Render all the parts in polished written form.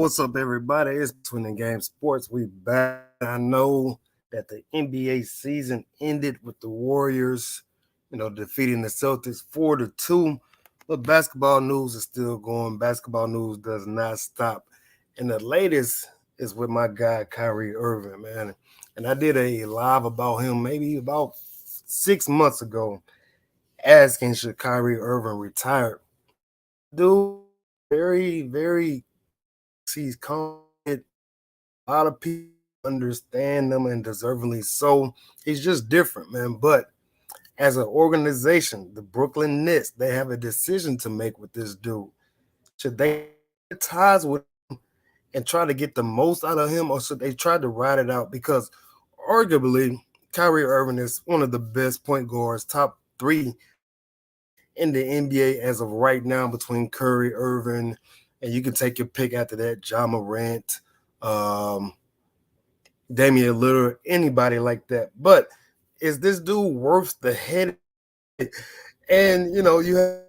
what's up, everybody? It's Twin and Game Sports. We back. I know that the NBA season ended with the Warriors, defeating the Celtics 4-2. But basketball news is still going. Basketball news does not stop. And the latest is with my guy Kyrie Irving, man. And I did a live about him maybe about 6 months ago, asking should Kyrie Irving retire. Dude, very, very he's confident. A lot of people understand them and deservingly so. He's just different, man. But as an organization, the Brooklyn Nets, they have a decision to make with this dude. Should they get ties with him and try to get the most out of him, or should they try to ride it out? Because arguably, Kyrie Irving is one of the best point guards, top three in the NBA as of right now, between Curry, Irving, and you can take your pick after that, Ja Morant, Damian Lillard, anybody like that. But is this dude worth the head? And you have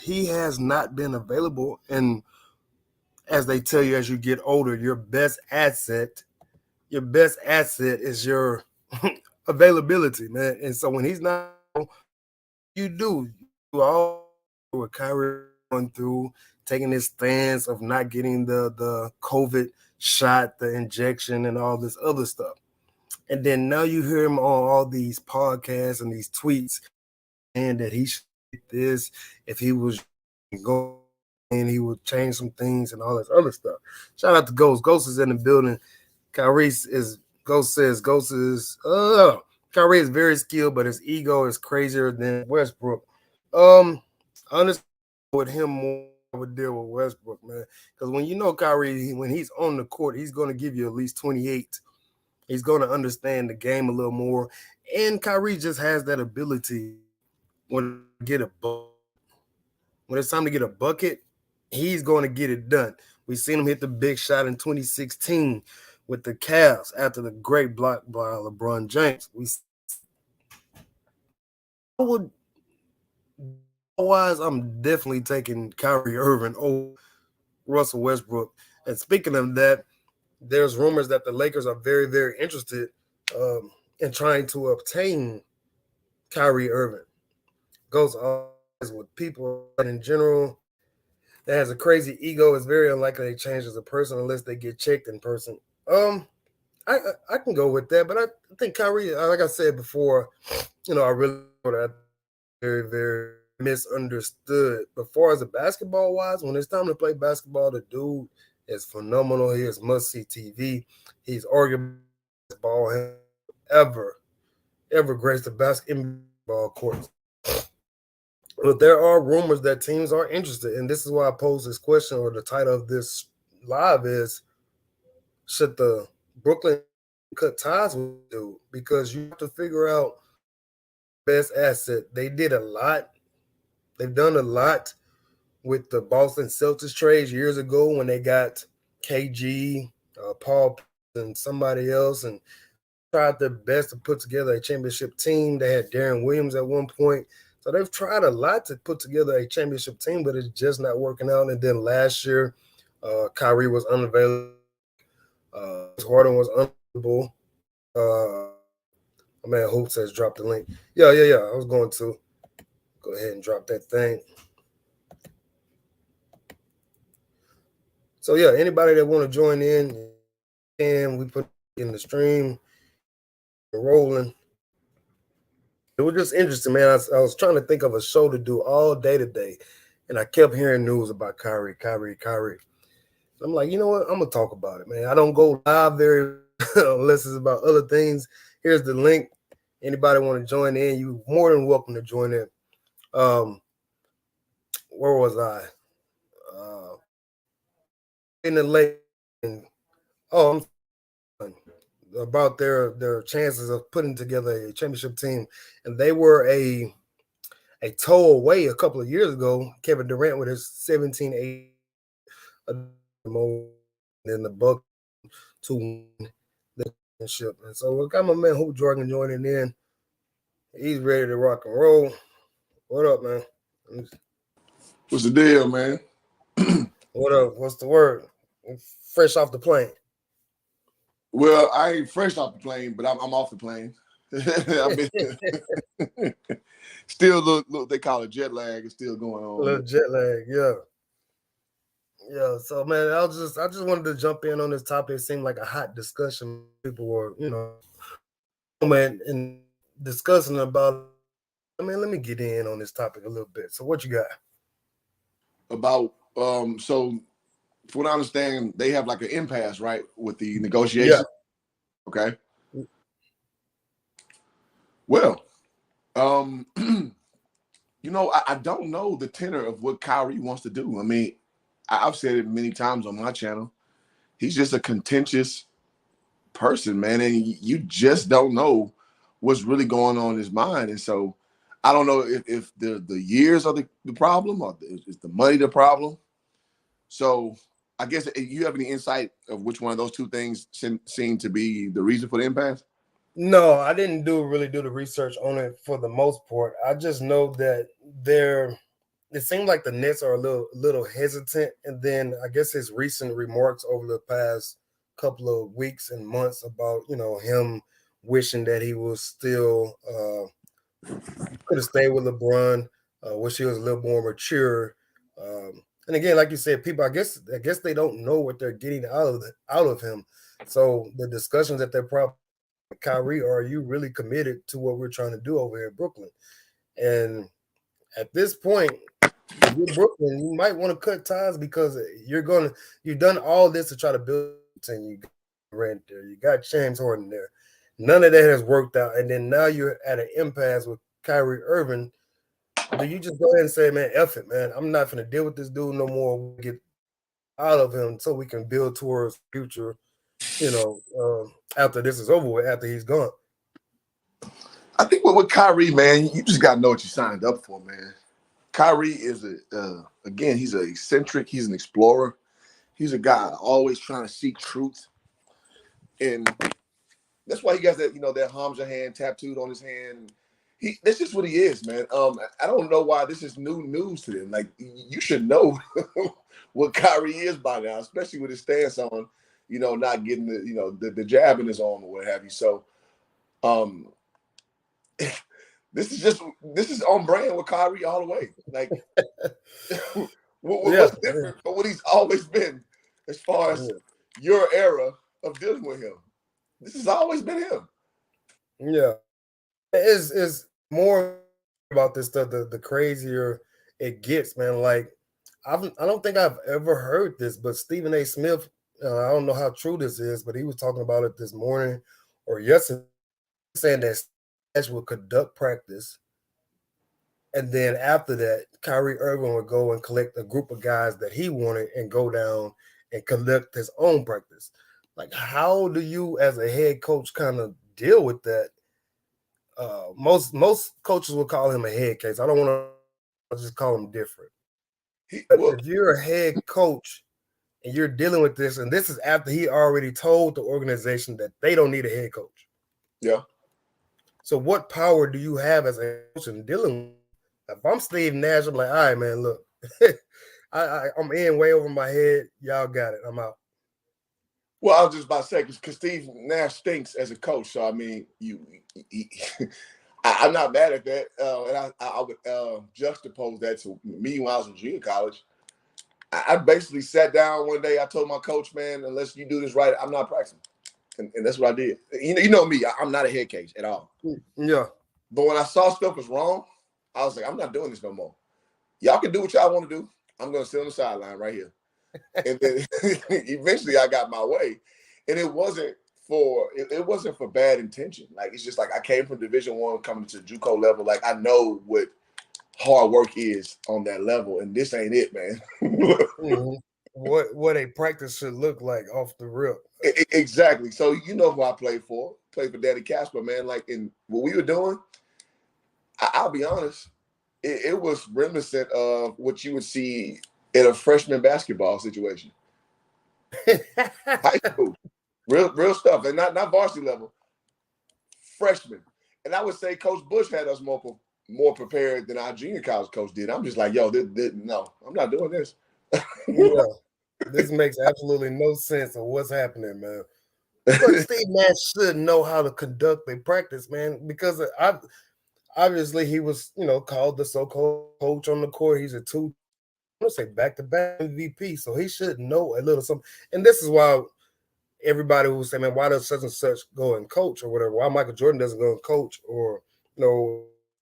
he has not been available. And as they tell you, as you get older, your best asset is your availability, man. And so when he's not, you all what Kyrie going through, taking his stance of not getting the COVID shot, the injection, and all this other stuff. And then now you hear him on all these podcasts and these tweets, and that he should get this if he was going, and he would change some things and all this other stuff. Shout out to Ghost. Ghost is in the building. Kyrie is Kyrie is very skilled, but his ego is crazier than Westbrook. Honestly, with him more, I would deal with Westbrook, man. Because when Kyrie, when he's on the court, he's going to give you at least 28. He's going to understand the game a little more. And Kyrie just has that ability when it's time to get a bucket, he's going to get it done. We've seen him hit the big shot in 2016 with the Cavs after the great block by LeBron James. I'm definitely taking Kyrie Irving over Russell Westbrook. And speaking of that, there's rumors that the Lakers are very, very interested in trying to obtain Kyrie Irving. Goes on with people in general that has a crazy ego. It's very unlikely they change as a person unless they get checked in person. I can go with that, but I think Kyrie, like I said before, I really that very, very misunderstood. But far as the basketball wise, when it's time to play basketball, the dude is phenomenal. He is must-see TV. He's arguably the best ball ever graced the basketball courts. But there are rumors that teams are interested, and this is why I pose this question, or the title of this live is, should the Brooklyn cut ties with you? Because you have to figure out best asset. They did a lot. They've done a lot with the Boston Celtics trades years ago when they got KG, Paul, and somebody else, and tried their best to put together a championship team. They had Darren Williams at one point. So they've tried a lot to put together a championship team, but it's just not working out. And then last year, Kyrie was unavailable. Harden was unavailable. My man Hoops has dropped the link. Yeah. I was going to go ahead and drop that thing. So, yeah, anybody that want to join in, and we put in the stream rolling. It was just interesting, man. I was trying to think of a show to do all day today, and I kept hearing news about Kyrie. I'm like, you know what? I'm going to talk about it, man. I don't go live very unless it's about other things. Here's the link. Anybody want to join in, you're more than welcome to join in. Where was I? In the lake. I'm about their chances of putting together a championship team, and they were a toe away a couple of years ago. Kevin Durant with his 17-8 in the Bucks to win the championship. And so we got my man Hoop Jordan joining in. He's ready to rock and roll. What up, man? What's the deal, man? What up? What's the word? fresh off the plane. Well, I ain't fresh off the plane, but I'm off the plane. I've been still look they call it jet lag is still going A on, little but jet lag, yeah. Yeah, so man, I just wanted to jump in on this topic. It seemed like a hot discussion. People were, man, and discussing about it. I mean, let me get in on this topic a little bit. So what you got? about so from what I understand, they have like an impasse, right, with the Yeah. negotiation. Okay. Well, um, I don't know the tenor of what Kyrie wants to do. I mean, I've said it many times on my channel. He's just a contentious person, man, and you just don't know what's really going on in his mind. And so I don't know if the years are the problem or is the money the problem. So I guess you have any insight of which one of those two things seem to be the reason for the impasse? No, I didn't really do the research on it for the most part. I just know that they're it seems like the Nets are a little hesitant, and then I guess his recent remarks over the past couple of weeks and months about him wishing that he was still could have stayed with LeBron, wish he was a little more mature. And again, like you said, people I guess they don't know what they're getting out of him. So the discussions that they're probably Kyrie, are you really committed to what we're trying to do over here in Brooklyn? And at this point, if you're Brooklyn, you might want to cut ties because you've done all this to try to build and you got Rand there, you got James Harden there. None of that has worked out. And then now you're at an impasse with Kyrie Irving. Do you just go ahead and say, man, F it, man. I'm not gonna deal with this dude no more. We'll get out of him so we can build towards future, after this is over with, after he's gone. I think with Kyrie, man, you just got to know what you signed up for, man. Kyrie is again, he's an eccentric, he's an explorer. He's a guy always trying to seek truth. And that's why he got that Hamza hand tattooed on his hand. That's just what he is, man. I don't know why this is new news to them. Like you should know what Kyrie is by now, especially with his stance on, not getting the jab in his arm or what have you. So um this is on brand with Kyrie all the way. Like Yeah, what's different from what he's always been as far as your era of dealing with him. This has always been him. yeah. Is more about this stuff, the crazier it gets, man. Like I don't think I've ever heard this, but Stephen A. Smith, I don't know how true this is, but he was talking about it this morning or yesterday, saying that Nash will conduct practice, and then after that, Kyrie Irving would go and collect a group of guys that he wanted and go down and conduct his own practice. Like, how do you, as a head coach, kind of deal with that? Most coaches will call him a head case. I don't want to just call him different. But Well, if you're a head coach and you're dealing with this, and this is after he already told the organization that they don't need a head coach. yeah. So what power do you have as a coach in dealing with him? If I'm Steve Nash, I'm like, all right, man, look, I'm in way over my head. Y'all got it. I'm out. Well, I was just about to say because Steve Nash stinks as a coach. So I mean, I'm not mad at that, and I would juxtapose that to me when I was in junior college. I basically sat down one day. I told my coach, man, unless you do this right, I'm not practicing, and that's what I did. You know me. I'm not a head case at all. Yeah. But when I saw stuff was wrong, I was like, I'm not doing this no more. Y'all can do what y'all want to do. I'm going to sit on the sideline right here. And then eventually I got my way. And it wasn't for bad intention. Like, it's just like I came from Division I coming to JUCO level. Like, I know what hard work is on that level. And this ain't it, man. Mm-hmm. What a practice should look like off the rip. Exactly. So you know who I played for. Played for Daddy Casper, man. Like, in what we were doing, I'll be honest, it was reminiscent of what you would see in a freshman basketball situation. High school. Real stuff. And not varsity level. Freshman. And I would say Coach Bush had us more prepared than our junior college coach did. I'm just like, yo, no, I'm not doing this. Yeah. This makes absolutely no sense of what's happening, man. But Steve Nash should know how to conduct a practice, man, because obviously he was, called the so-called coach on the court. He's a I want to say back-to-back MVP, so he should know a little something. And this is why everybody will say, man, why does such and such go and coach or whatever? Why Michael Jordan doesn't go and coach or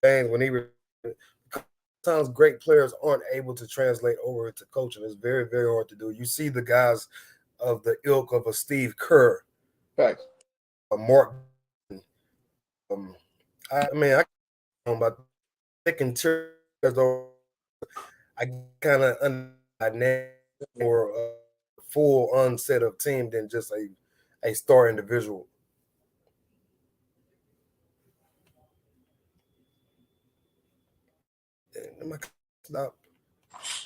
James when he sometimes great players aren't able to translate over to coaching. It's very, very hard to do. You see the guys of the ilk of a Steve Kerr, Right. a Mark. Um, I mean, I don't know about second tier. I kind of understand more full onset of team than just a star individual. Stop.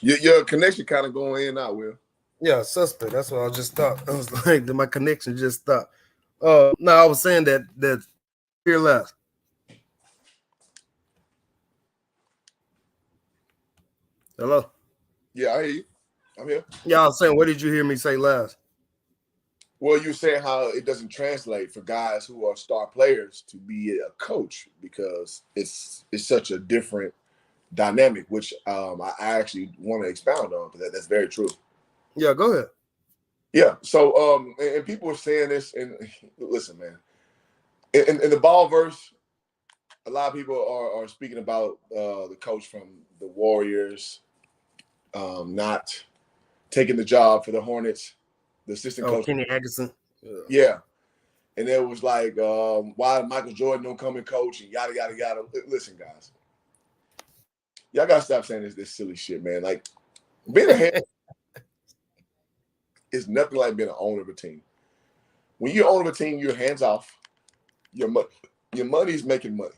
Your connection kind of going in and out, Will. Yeah, suspect. That's what I just thought. I was like, my connection just stopped. No, I was saying that here last. Hello. Yeah, I hear you. I'm here. Yeah, I was saying, what did you hear me say last? Well, you saying how it doesn't translate for guys who are star players to be a coach because it's such a different dynamic, which I actually want to expound on because that's very true. Yeah, go ahead. Yeah. So and people are saying this, and listen, man, in the ball verse, a lot of people are speaking about the coach from the Warriors not taking the job for the Hornets, the assistant coach. Kenny Atkinson. Yeah. And it was like, why Michael Jordan don't come and coach and yada, yada, yada. Listen, guys. Y'all got to stop saying this silly shit, man. Like, being a head is nothing like being an owner of a team. When you're owner of a team, you're hands off. Your money's making money.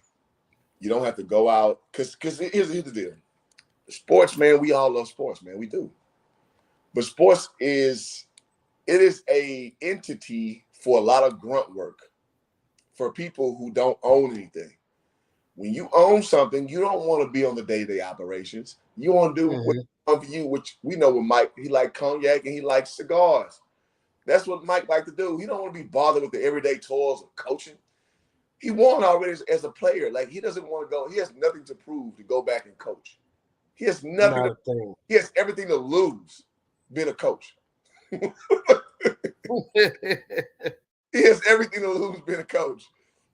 You don't have to go out. Because here's the deal. Sports, man, we all love sports, man. We do. But sports is a entity for a lot of grunt work for people who don't own anything. When you own something, you don't want to be on the day-to-day operations. You want to do what's fun for you, which we know with Mike, he likes cognac and he likes cigars. That's what Mike likes to do. He don't want to be bothered with the everyday toils of coaching. He won already as a player. Like, he doesn't want to go. He has nothing to prove to go back and coach. He has nothing. He has everything to lose being a coach. He has everything to lose being a coach.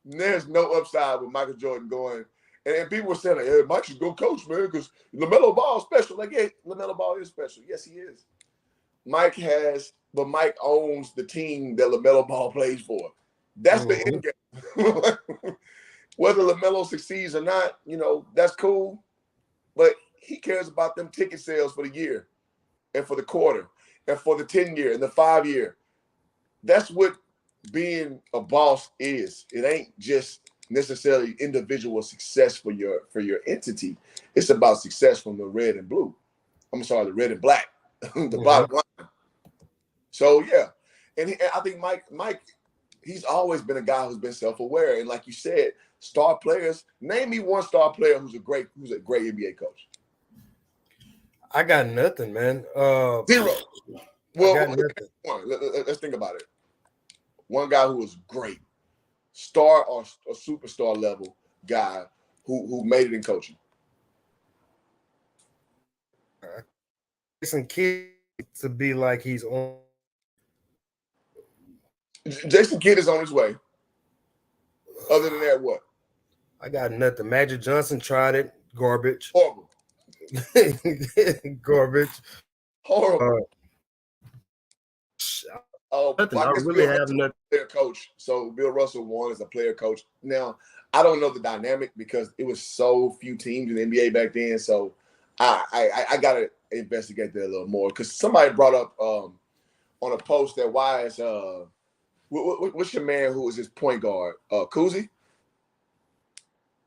There's no upside with Michael Jordan going. And people were saying, like, hey, Mike should go coach, man, because LaMelo Ball is special. Like, yeah, LaMelo Ball is special. Yes, he is. Mike owns the team that LaMelo Ball plays for. That's the end game. Whether LaMelo succeeds or not, that's cool. But he cares about them ticket sales for the year and for the quarter and for the 10-year and the 5-year. That's what being a boss is. It ain't just necessarily individual success for your entity. It's about success from the red and blue. I'm sorry, the red and black, the bottom line. So yeah, and I think Mike, he's always been a guy who's been self-aware. And like you said, star players. Name me one star player who's a great NBA coach. I got nothing, man. Zero. Well, let's think about it. One guy who was great, star or superstar level guy who made it in coaching. Jason Kidd to be like he's on. Jason Kidd is on his way. Other than that, what? I got nothing. Magic Johnson tried it. Garbage. Horrible. Garbage. Horrible. I really have nothing. Player coach. So Bill Russell won as a player coach. Now, I don't know the dynamic because it was so few teams in the NBA back then. So I gotta investigate that a little more because somebody brought up on a post that why is what's your man who was his point guard? Cousy?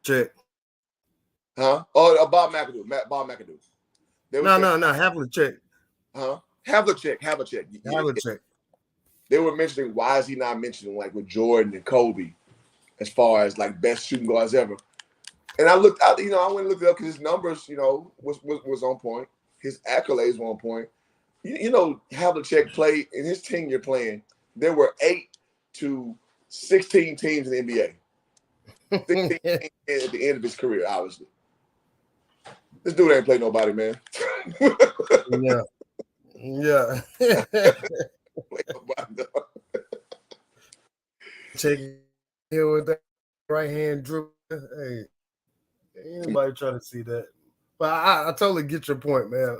Check. Huh? Oh, Bob McAdoo. Bob McAdoo. No. Havlicek. Huh? Havlicek. They were mentioning why is he not mentioning like with Jordan and Kobe as far as like best shooting guards ever. And I looked out, I went and looked it up because his numbers, was on point. His accolades were on point. you know, Havlicek played in his tenure playing. There were 8 to 16 teams in the NBA. 16 teams at the end of his career, obviously. This dude ain't played nobody, man. Yeah, yeah. Play nobody, dog. Check here with that right hand dribble. Hey, ain't nobody trying to see that. But I totally get your point, man.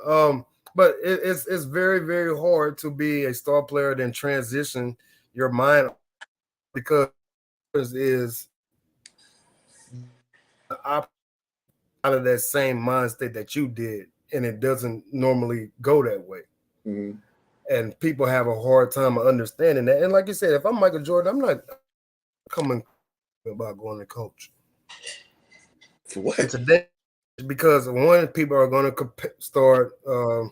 But it's very very hard to be a star player then transition your mind because is out of that same mind state that you did, and it doesn't normally go that way. Mm-hmm. And people have a hard time of understanding that. And like you said, if I'm Michael Jordan, I'm not coming about going to coach For what? in today because one, people are going to start, trying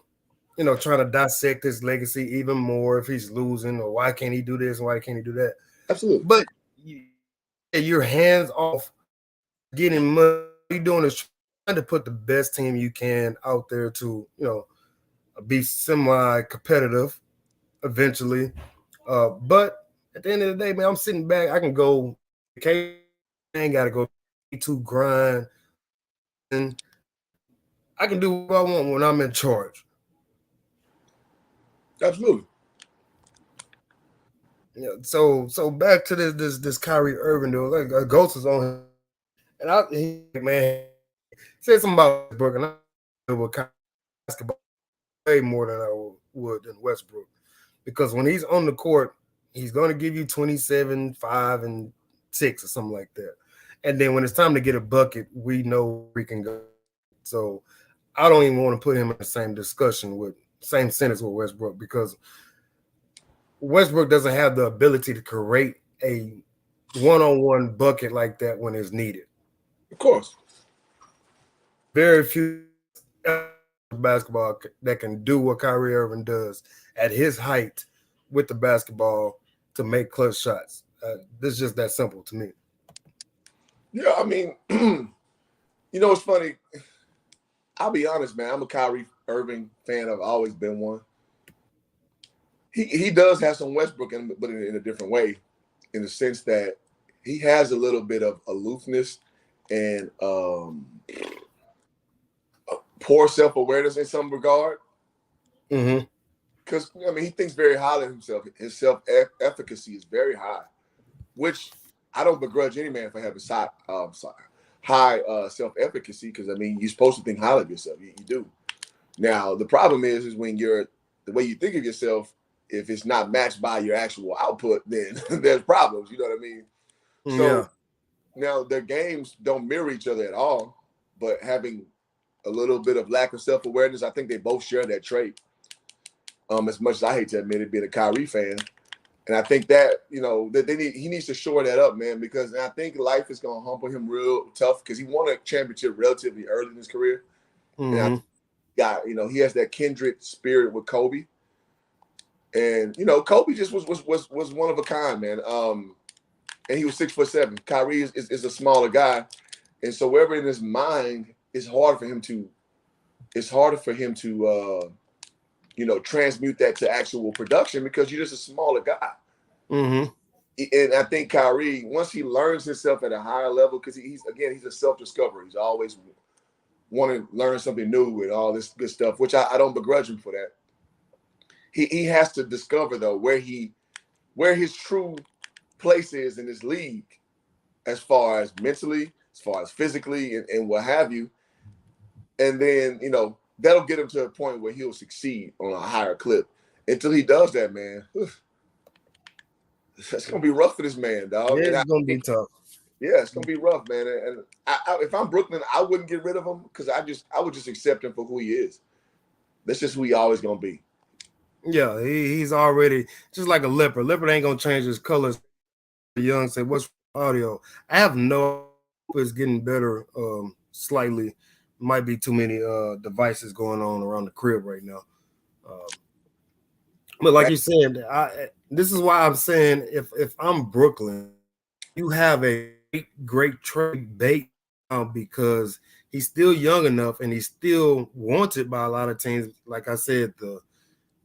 to dissect his legacy even more if he's losing or why can't he do this and why can't he do that. Absolutely. But you're hands off getting money. What you're doing is trying to put the best team you can out there to, be semi-competitive eventually. But at the end of the day, man, I'm sitting back. I can go. I ain't got to go to grind, and I can do what I want when I'm in charge. Absolutely. Yeah. So back to this Kyrie Irving though. Like Ghost is on him, and man said something about Westbrook, and I would basketball way more than I would than Westbrook because when he's on the court, he's going to give you 27, 5, and 6 or something like that. And then when it's time to get a bucket, we know we can go. So I don't even want to put him in the same discussion with same sentence with Westbrook because Westbrook doesn't have the ability to create a one-on-one bucket like that when it's needed. Of course. Very few basketball that can do what Kyrie Irving does at his height with the basketball to make clutch shots. This is just that simple to me. Yeah, I mean, it's funny. I'll be honest, man. I'm a Kyrie Irving fan. I've always been one. He does have some Westbrook, but in a different way, in the sense that he has a little bit of aloofness and poor self-awareness in some regard. Mm-hmm. Because he thinks very highly of himself. His self-efficacy is very high, which I don't begrudge any man for having high self-efficacy. Because you're supposed to think highly of yourself. You do. Now the problem is when the way you think of yourself, if it's not matched by your actual output, then there's problems. You know what I mean? So now their games don't mirror each other at all. But having a little bit of lack of self-awareness, I think they both share that trait. As much as I hate to admit it, being a Kyrie fan, and I think that that he needs to shore that up, man, because I think life is gonna humble him real tough because he won a championship relatively early in his career, Mm-hmm. and he has that kindred spirit with Kobe, and Kobe just was one of a kind, man. And he was 6'7". Kyrie is a smaller guy, and so wherever in his mind, it's harder for him to transmute that to actual production because you're just a smaller guy. Mm-hmm. And I think Kyrie, once he learns himself at a higher level, because he's a self-discoverer. He's always wanting to learn something new and all this good stuff, which I don't begrudge him for that. He has to discover though where his true place is in this league, as far as mentally, as far as physically, and what have you. And then that'll get him to a point where he'll succeed on a higher clip. Until he does that, man, it's gonna be rough for this man, dog. Yeah, And it's gonna be tough. yeah, it's gonna be rough, man. And if I'm Brooklyn, I wouldn't get rid of him because I would just accept him for who he is. That's just who he always gonna be. Yeah, he's already just like a leopard. Leopard ain't gonna change his colors. Young said, "What's audio?" I have no. It's getting better, slightly. Might be too many devices going on around the crib right now. Um, but like you said, this is why I'm saying if I'm Brooklyn, you have a great trade bait because he's still young enough and he's still wanted by a lot of teams. Like I said, the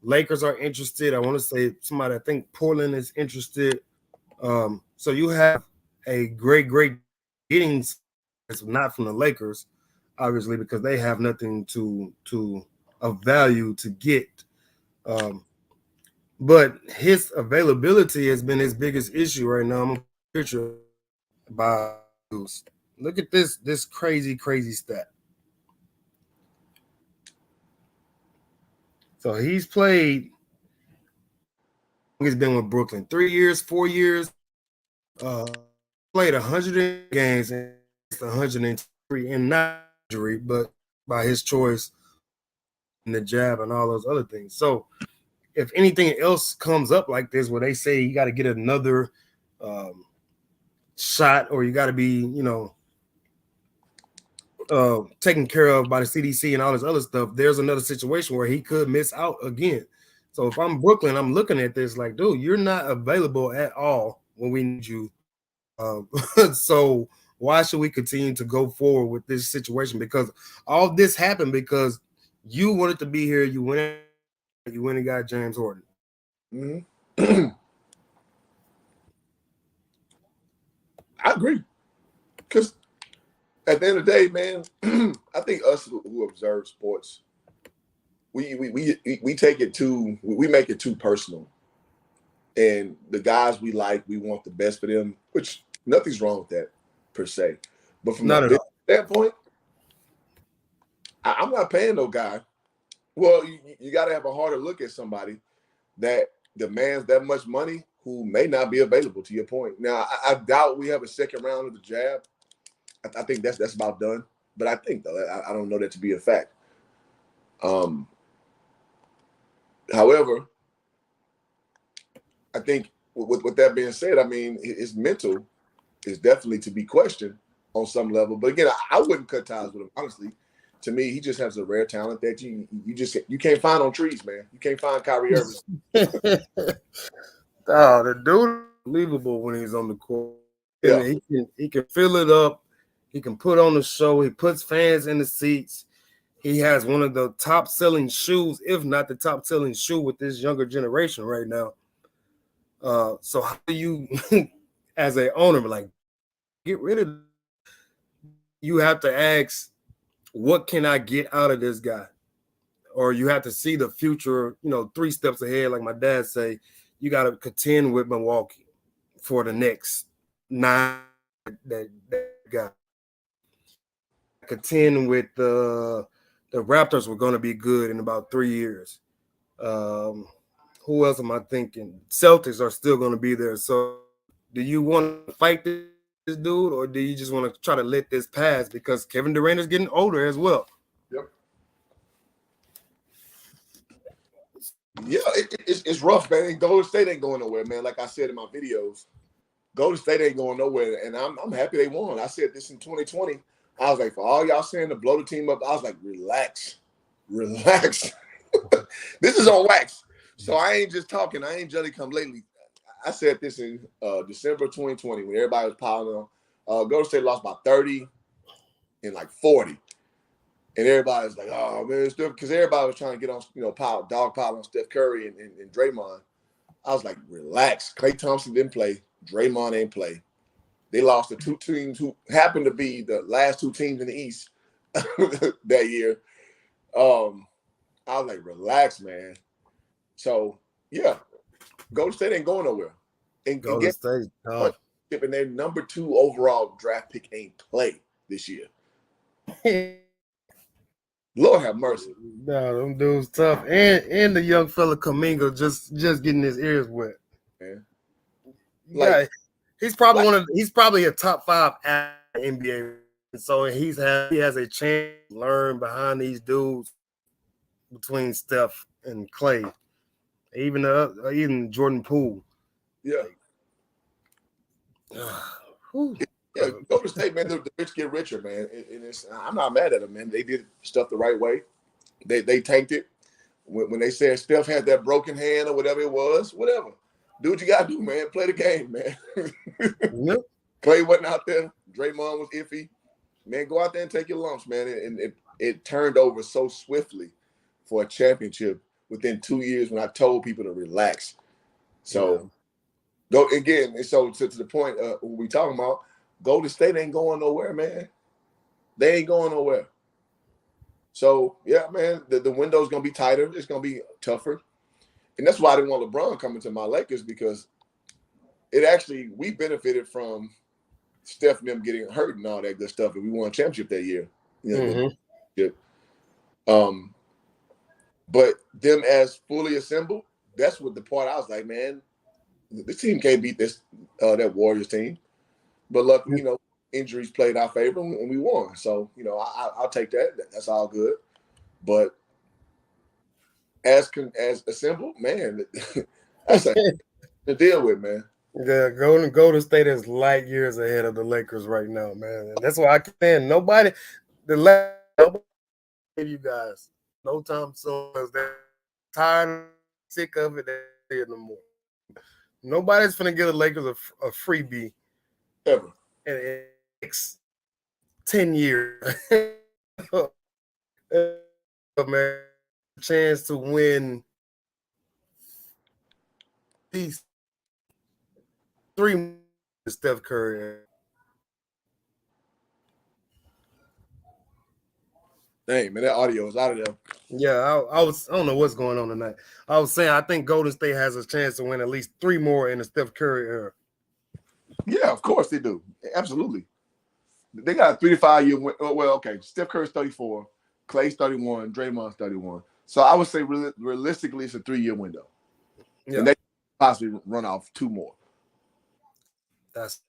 Lakers are interested. I want to say somebody. I think Portland is interested. So you have a great getting. It's not from the Lakers, obviously, because they have nothing to of value to get. Um, but his availability has been his biggest issue right now. I'm a picture by news. Look at this crazy stat. So he's played. He's been with Brooklyn 3 years, 4 years. Played 100 games and 103, and not injury, but by his choice and the jab and all those other things. So if anything else comes up like this, where they say you got to get another um, shot, or you got to be, taken care of by the CDC and all this other stuff, there's another situation where he could miss out again. So if I'm Brooklyn, I'm looking at this like, dude, you're not available at all when we need you. Um, so why should we continue to go forward with this situation? Because all this happened because you wanted to be here. You went and got James Harden. Mm-hmm. I agree. Because at the end of the day, man, I think us who observe sports, we take it too, we make it too personal. And the guys we like, we want the best for them, which nothing's wrong with that per se. But from a Not at business all. standpoint, I'm not paying no guy. Well, you got to have a harder look at somebody that demands that much money who may not be available, to your point. Now, I doubt we have a second round of the jab. I think that's about done. But I think, though, I don't know that to be a fact. However, I think with that being said, I mean, his mental is definitely to be questioned on some level. But again, I wouldn't cut ties with him, honestly. To me, he just has a rare talent that you can't find on trees, man. You can't find Kyrie Irving. Oh, the dude is unbelievable when he's on the court. And Yeah. he can fill it up. He can put on the show. He puts fans in the seats. He has one of the top selling shoes, if not the top selling shoe with this younger generation right now. So how do you, as a owner, like get rid of? You have to ask, what can I get out of this guy? Or you have to see the future, 3 steps ahead. Like my dad say, you got to contend with Milwaukee for the next 9. That guy contend with the Raptors were going to be good in about 3 years. Um, who else am I thinking? Celtics are still going to be there. So do you want to fight this dude, or do you just want to try to let this pass because Kevin Durant is getting older as well? Yep. Yeah, it's rough, man. Golden State ain't going nowhere, man. Like I said in my videos, Golden State ain't going nowhere, and I'm happy they won. I said this in 2020. I was like, for all y'all saying to blow the team up, I was like, relax. This is on wax. So I ain't just talking. I ain't jelly come lately. I said this in December 2020 when everybody was piling on. Golden State lost by 30 and like 40. And everybody's like, oh, man, it's different. Because everybody was trying to get on, dog pile on Steph Curry and Draymond. I was like, relax. Klay Thompson didn't play. Draymond ain't play. They lost to 2 teams who happened to be the last 2 teams in the East that year. I was like, relax, man. So, yeah, Golden State ain't going nowhere. And Golden get State, and their number 2 overall draft pick ain't play this year. Lord have mercy. no, them dudes tough, and the young fella Kaminga just getting his ears wet. Man. Yeah, he's probably a top 5 NBA. So he has a chance to learn behind these dudes between Steph and Clay, even Jordan Poole. Yeah. Yeah, Golden State, man, the rich get richer, man. And I'm not mad at them, man. They did stuff the right way. They tanked it. When they said Steph had that broken hand or whatever it was, whatever. Do what you got to do, man. Play the game, man. Yep. Clay wasn't out there. Draymond was iffy. Man, go out there and take your lumps, man. And it turned over so swiftly for a championship within 2 years when I told people to relax. So Yeah. go again. And so to the point what we talking about, Golden State ain't going nowhere, man. They ain't going nowhere. So yeah, man, the window's gonna be tighter. It's gonna be tougher, and that's why I didn't want LeBron coming to my Lakers because it actually we benefited from Steph and them getting hurt and all that good stuff, and we won a championship that year. You know, Mm-hmm. um, but them as fully assembled, that's what the part I was like, man, this team can't beat this that Warriors team. But luckily, injuries played our favor and we won. So I'll take that. That's all good. But as assembled, man, that's a to deal with, man. Yeah, Golden State is light years ahead of the Lakers right now, man. And that's why I can't. Nobody gave you guys no time soon. They're tired, sick of it. They say it no more. Nobody's gonna give the Lakers a freebie Ever. in the next 10 years. Man, chance to win these three Steph Curry. Dang, man, that audio is out of there. Yeah, I don't know what's going on tonight. I was saying I think Golden State has a chance to win at least three more in the Steph Curry era. Yeah, of course they do. Absolutely. They got a 3 to 5 year. Well, okay. Steph Curry's 34, Clay's 31, Draymond's 31. So I would say realistically, it's a 3-year window, Yeah, and they possibly run off 2 more. that's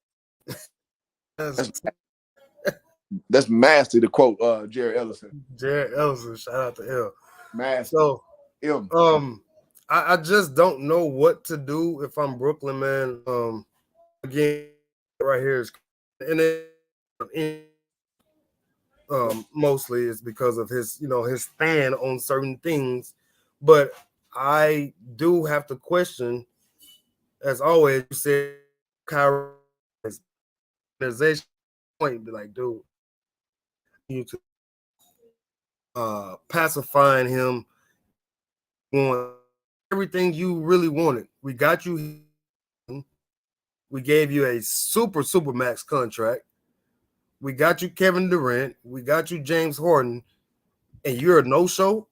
That's massive. To quote Jerry Ellison. Jared Ellison. Shout out to L. Massive. So, M. I just don't know what to do if I'm Brooklyn, man. Again, right here is and it, mostly is because of his his stand on certain things, but I do have to question, as always. You said Kyrie organization point, be like, dude, you to pacifying him, want everything you really wanted. We got you. We gave you a super max contract. We got you Kevin Durant. We got you James Harden, and you're a no-show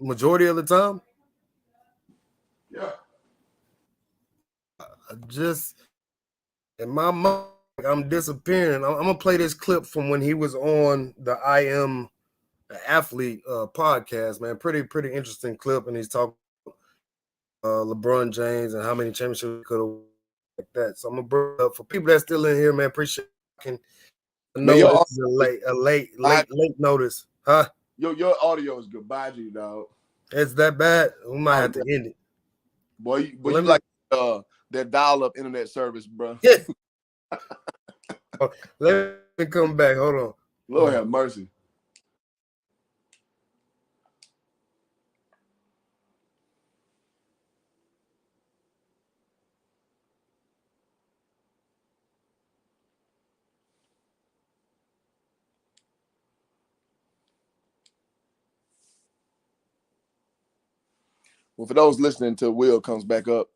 majority of the time. Yeah. Just in my mind, I'm disappearing. I'm gonna play this clip from when he was on the I Am Athlete podcast. Man, pretty interesting clip, and he's talking LeBron James and how many championships could have like that. So I'm gonna bring it up for people that's still in here, man. Appreciate it. I Man, know this is a late notice, huh? your audio is goodbye to you, dog. It's that bad. We might have to end it. Boy, Let you me, like that dial-up internet service, bro. yeah. Let me come back. Hold on. Lord have mercy. Well, for those listening till Will comes back up,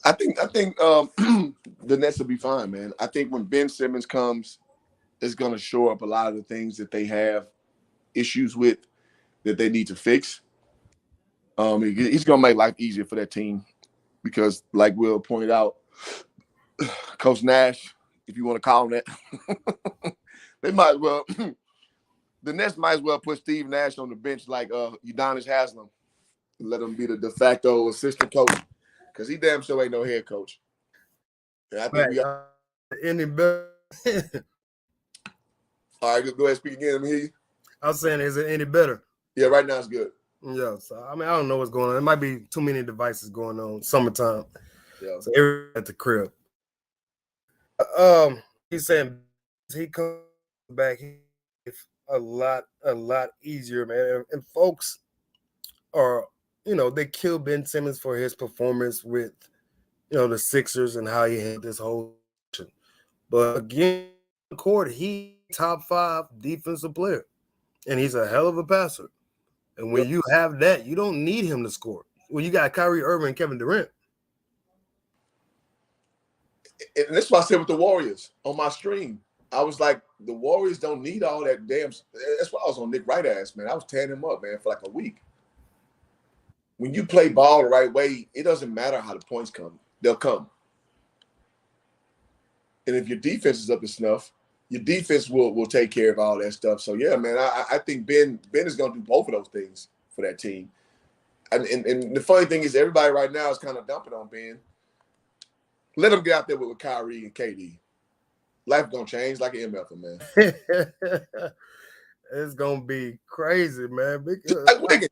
I think the Nets will be fine, man. I think when Ben Simmons comes, it's going to shore up a lot of the things that they have issues with that they need to fix. He's going to make life easier for that team because, like Will pointed out, Coach Nash, if you want to call him that, they might as well. The Nets might as well put Steve Nash on the bench like Udonis Haslam and let him be the de facto assistant coach because he damn sure ain't no head coach. And I think we got any better. All right, go ahead, speak again. Let me hear you. I was saying, is it any better? Yeah, right now it's good. Yeah, so I mean, I don't know what's going on. It might be too many devices going on. Summertime, Yeah. so everyone at the crib. He's saying he comes back a lot easier, man. And folks are, they kill Ben Simmons for his performance with, the Sixers and how he had this whole situation. But again, court, he top 5 defensive player. and he's a hell of a passer. And when you have that, you don't need him to score. When you got Kyrie Irving and Kevin Durant. And that's what I said with the Warriors on my stream. I was like, the Warriors don't need all that damn. That's why I was on Nick Wright ass, man. I was tearing him up, man, for like a week. When you play ball the right way, it doesn't matter how the points come; they'll come. And if your defense is up to snuff, your defense will take care of all that stuff. So yeah, man, I think Ben is going to do both of those things for that team. And the funny thing is, everybody right now is kind of dumping on Ben. Let him get out there with Kyrie and KD. Life gonna change like an MF, man. It's gonna be crazy, man. Just like Wiggins.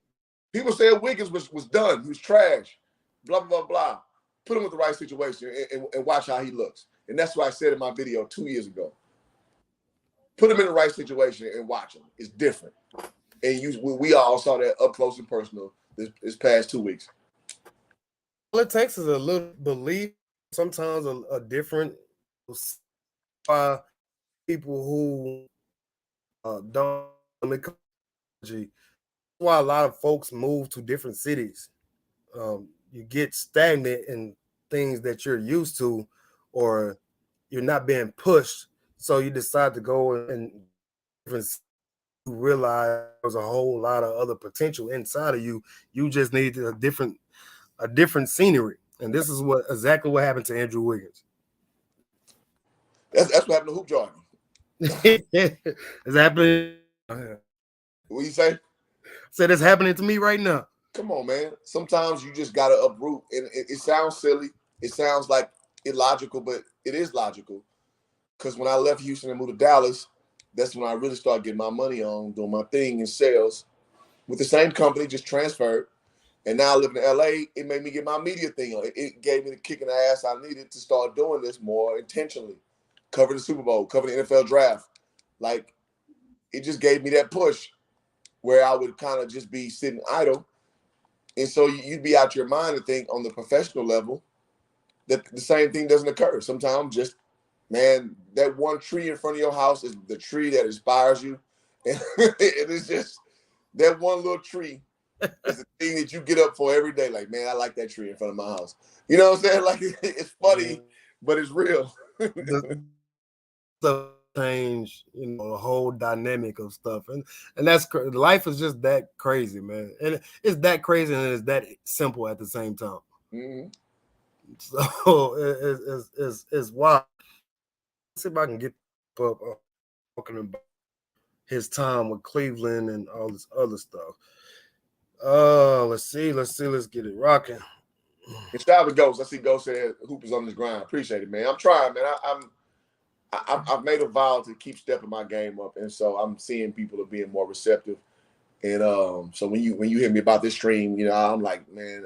People said Wiggins was done. He was trash. Blah, blah, blah, blah. Put him with the right situation and watch how he looks. And that's what I said in my video 2 years ago. Put him in the right situation and watch him. It's different. And we all saw that up close and personal this past 2 weeks. All it takes is a little belief, sometimes a different people who don't that's why a lot of folks move to different cities. You get stagnant in things that you're used to, or you're not being pushed, so you decide to go and realize there's a whole lot of other potential inside of you. You just need a different scenery, and this is exactly what happened to Andrew Wiggins. That's what happened to Hoop Jordan. It's happening. What you say? Said it's happening to me right now. Come on, man. Sometimes you just gotta uproot, and it sounds silly. It sounds like illogical, but it is logical. Because when I left Houston and moved to Dallas, that's when I really started getting my money on, doing my thing in sales with the same company, just transferred. And now living in LA, it made me get my media thing on. It gave me the kick in the ass I needed to start doing this more intentionally. Cover the Super Bowl, cover the NFL draft. Like, it just gave me that push where I would kind of just be sitting idle. And so you'd be out your mind to think on the professional level that the same thing doesn't occur. Sometimes just, man, that one tree in front of your house is the tree that inspires you. And it is just that one little tree is the thing that you get up for every day. Like, man, I like that tree in front of my house. You know what I'm saying? Like, it's funny, but it's real. The change, the whole dynamic of stuff, and that's life is just that crazy, man. And it's that crazy and it's that simple at the same time. Mm-hmm. So it's wild. Let's see if I can get up talking about his time with Cleveland and all this other stuff. Let's get it rocking. And shout out to Ghost. I see Ghost said Hoop is on his grind. Appreciate it, man. I'm trying, man. I've made a vow to keep stepping my game up, and so I'm seeing people are being more receptive. And so when you hear me about this stream, I'm like, man,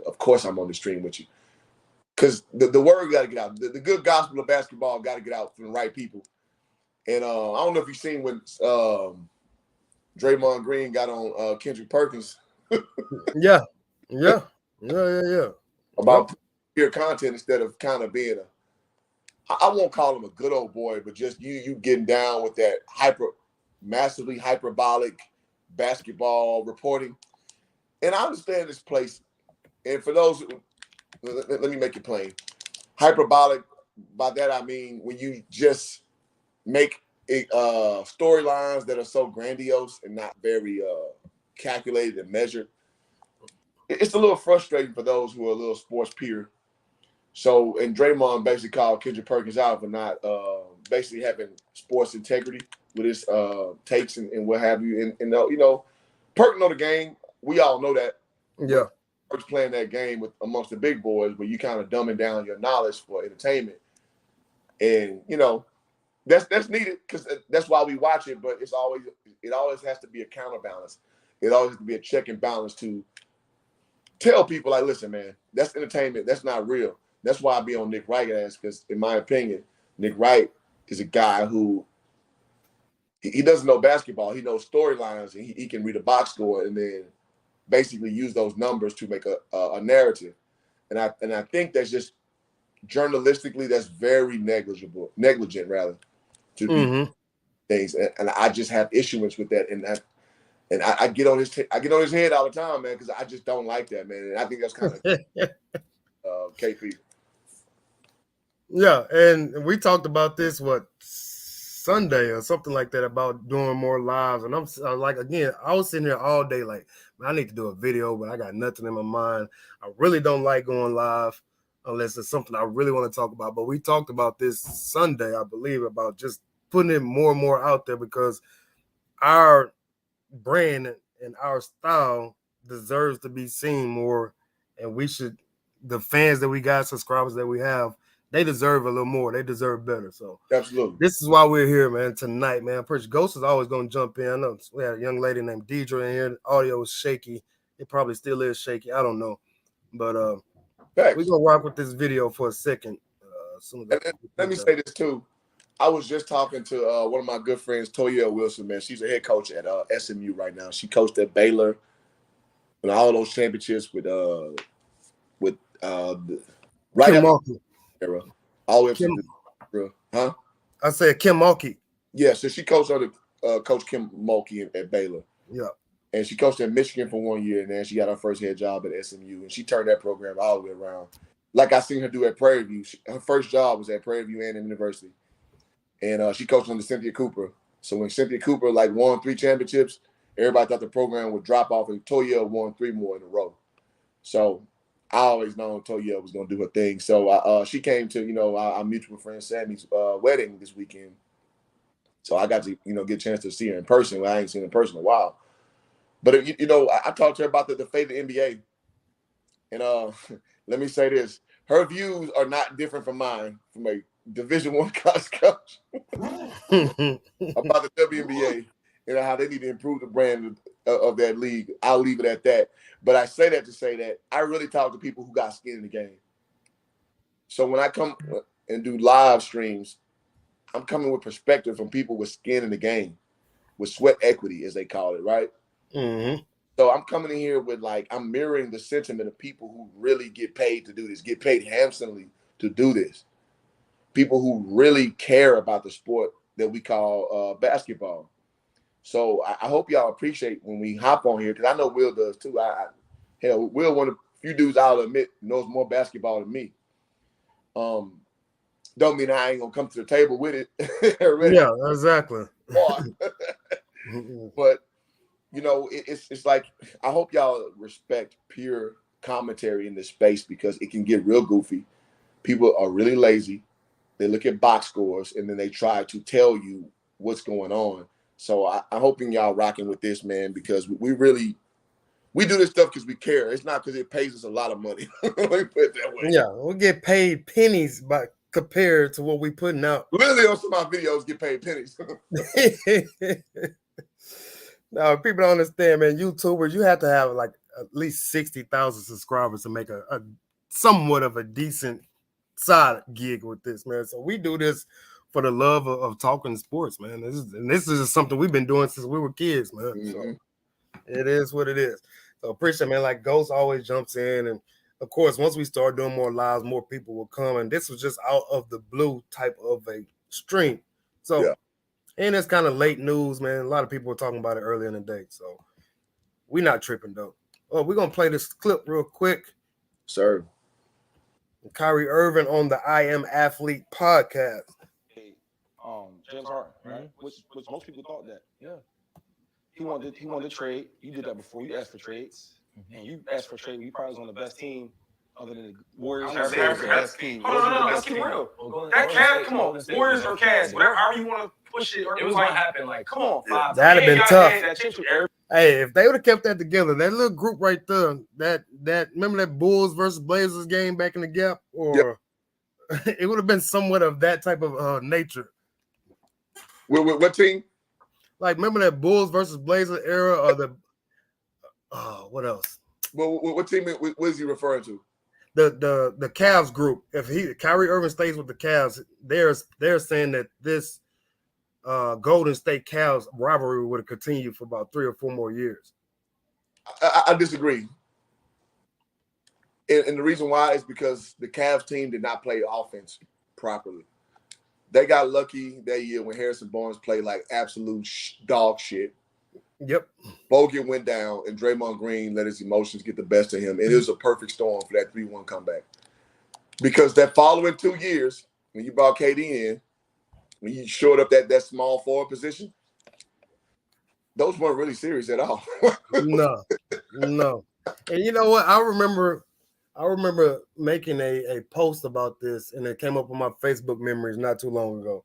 of course I'm on the stream with you, because the word got to get out. The good gospel of basketball got to get out from the right people. And I don't know if you've seen when Draymond Green got on Kendrick Perkins. Yeah. About pure content instead of kind of being I won't call him a good old boy, but just you getting down with that massively hyperbolic basketball reporting. And I understand this place. And for those, let me make it plain. Hyperbolic, by that I mean when you just make storylines that are so grandiose and not very calculated and measured. It's a little frustrating for those who are a little sports pure. So, and Draymond basically called Kendrick Perkins out for not basically having sports integrity with his takes and what have you. And Perk know the game. We all know that. Yeah. Perk's playing that game with amongst the big boys, but you kind of dumbing down your knowledge for entertainment. And, that's needed because that's why we watch it, but it always has to be a counterbalance. It always has to be a check and balance to tell people, like, listen, man, that's entertainment. That's not real. That's why I be on Nick Wright ass, because in my opinion, Nick Wright is a guy who he doesn't know basketball. He knows storylines, and he can read a box score and then basically use those numbers to make a narrative. And I think that's just journalistically, that's very negligent rather. To be, things, and I just have issues with that, and I get on his I get on his head all the time, man, because I just don't like that, man, and I think that's kind of KP. Yeah, and we talked about this Sunday or something like that about doing more lives, and I'm like, again, I was sitting here all day like, man, I need to do a video, but I got nothing in my mind. I really don't like going live unless it's something I really want to talk about. But we talked about this Sunday, I believe, about just putting it more and more out there because our brand and our style deserves to be seen more, and we should. The fans that we got, subscribers that we have, they deserve a little more. They deserve better. So Absolutely, this is why we're here, man. Tonight, man. Pretty Ghost is always going to jump in. I know we had a young lady named Deidre in here. The audio was shaky. It probably still is shaky. I don't know, but we're gonna rock with this video for a second. As soon as let me say this too. I was just talking to one of my good friends, Toya Wilson, man. She's a head coach at SMU right now. She coached at Baylor and all those championships with right Kim after Mulkey. era, all the way up Kim, to huh? I said Kim Mulkey. Yeah, so she coached under Coach Kim Mulkey at Baylor. Yeah. And she coached in Michigan for 1 year, and then she got her first head job at SMU, and she turned that program all the way around. Like I seen her do at Prairie View. Her first job was at Prairie View A&M University, and she coached under Cynthia Cooper. So when Cynthia Cooper won 3 championships, everybody thought the program would drop off, and Toya won 3 more in a row. So I always known Toya was gonna do her thing. So she came to our mutual friend Sammy's wedding this weekend. So I got to get a chance to see her in person. Well, I ain't seen her in person in a while. But I talked to her about the fate of the NBA, and let me say this: her views are not different from mine, from a Division I college coach about the WNBA and how they need to improve the brand of that league. I'll leave it at that. But I say that to say that I really talk to people who got skin in the game. So when I come and do live streams, I'm coming with perspective from people with skin in the game, with sweat equity, as they call it, right? Mm-hmm. So I'm coming in here with I'm mirroring the sentiment of people who really get paid to do this, get paid handsomely to do this. People who really care about the sport that we call basketball. So I hope y'all appreciate when we hop on here, because I know Will does too. Hell, Will, one of the few dudes I'll admit knows more basketball than me. Don't mean I ain't gonna come to the table with it. Yeah, exactly. But it's like, I hope y'all respect pure commentary in this space, because it can get real goofy. People are really lazy. They look at box scores and then they try to tell you what's going on. So I'm hoping y'all rocking with this, man, because we do this stuff because we care. It's not because it pays us a lot of money. Let me put it that way. Yeah, we get paid pennies by compared to what we putting out. Literally on some of my videos get paid pennies. No, people don't understand, man. YouTubers, you have to have like at least 60,000 subscribers to make a somewhat of a decent side gig with this, man. So we do this for the love of talking sports, man. This is just something we've been doing since we were kids, man. Mm-hmm. So it is what it is. So appreciate, man. Like Ghost always jumps in, and of course, once we start doing more lives, more people will come. And this was just out of the blue type of a stream. So. Yeah. And it's kind of late news, man. A lot of people were talking about it earlier in the day. So we're not tripping, though. Oh, we're going to play this clip real quick. Sir. Kyrie Irving on the I Am Athlete podcast. Hey, James Harden, right? Which most people thought that. Yeah. He wanted to trade. You did that before. You asked for trades. Mm-hmm. And you asked for trade. You probably was on the best team other than the Warriors. The best team. Hold on, let's keep real. That Cavs, come on, Warriors or Cavs, whatever, however you want to push it. It was going to happen. Like, come on, that'd have been tough. Hey, if they would have kept that together, that little group right there, that remember that Bulls versus Blazers game back in the Gap, or it would have been somewhat of that type of nature. What team? Like, remember that Bulls versus Blazers era, or the what else? Well, what team? What is he referring to? The Cavs group. If Kyrie Irving stays with the Cavs, they're saying that this Golden State Cavs rivalry would have continued for about 3 or 4 more years. I disagree, and the reason why is because the Cavs team did not play offense properly. They got lucky that year when Harrison Barnes played like absolute dog shit. Yep. Bogut went down, and Draymond Green let his emotions get the best of him. And it was a perfect storm for that 3-1 comeback. Because that following 2 years, when you brought KD in, when you showed up that small forward position, those weren't really serious at all. No. And you know what? I remember making a post about this, and it came up on my Facebook memories not too long ago.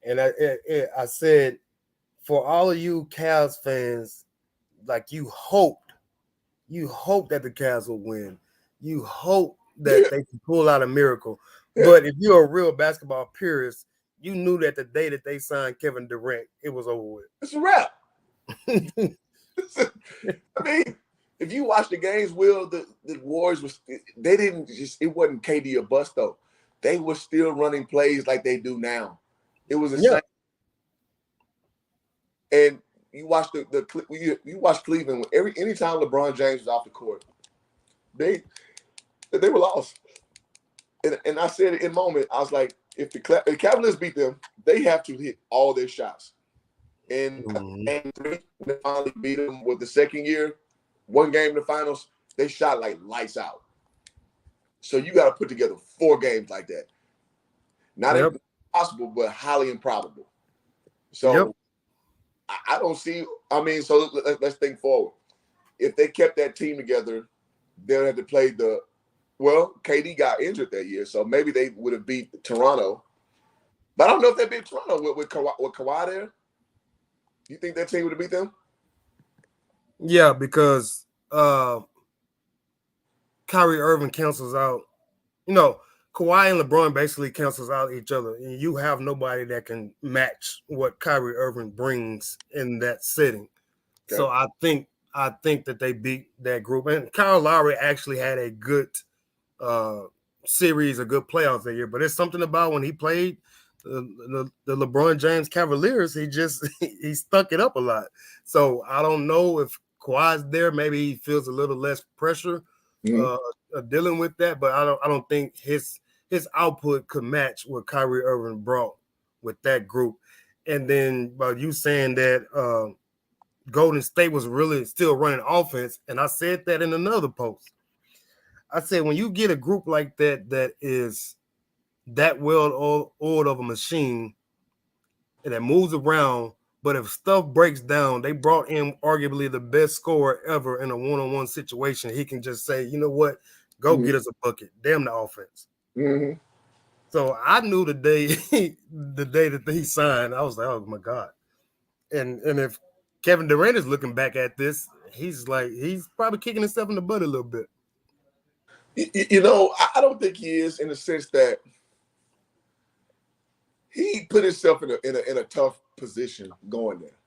And I said, for all of you Cavs fans, like you hope that the Cavs will win. You hope that they can pull out a miracle. But if you're a real basketball purist, you knew that the day that they signed Kevin Durant, it was over with. It's a wrap. I mean, if you watch the games, Will, the Warriors was they didn't just it wasn't KD or bust though. They were still running plays like they do now. It was the same. And you watch you watch Cleveland anytime LeBron James was off the court, they were lost. And I said it in moment, I was like, if the Cavaliers beat them, they have to hit all their shots. And game 3, when they finally beat them with the second year, one game in the finals, they shot like lights out. So you got to put together 4 games like that. Not impossible, but highly improbable. So I don't see. I mean, so let's think forward. If they kept that team together, they'll have to play KD got injured that year, so maybe they would have beat Toronto. But I don't know if they beat Toronto with Kawhi there. You think that team would have beat them? Yeah, because Kyrie Irving cancels out. You know, Kawhi and LeBron basically cancels out each other, and you have nobody that can match what Kyrie Irving brings in that setting. Okay. So I think that they beat that group, and Kyle Lowry actually had a good series, a good playoffs that year. But it's something about when he played the LeBron James Cavaliers, he stuck it up a lot. So I don't know if Kawhi's there. Maybe he feels a little less pressure dealing with that. But I don't think his output could match what Kyrie Irving brought with that group. And then by you saying that Golden State was really still running offense, and I said that in another post. I said when you get a group like that is that well-oiled of a machine and that moves around, but if stuff breaks down, they brought in arguably the best scorer ever in a one-on-one situation. He can just say, you know what, go get us a bucket. Damn the offense. So I knew the day that he signed, I was like, oh my God. And if Kevin Durant is looking back at this, he's probably kicking himself in the butt a little bit. You know, I don't think he is, in the sense that he put himself in a tough position going there.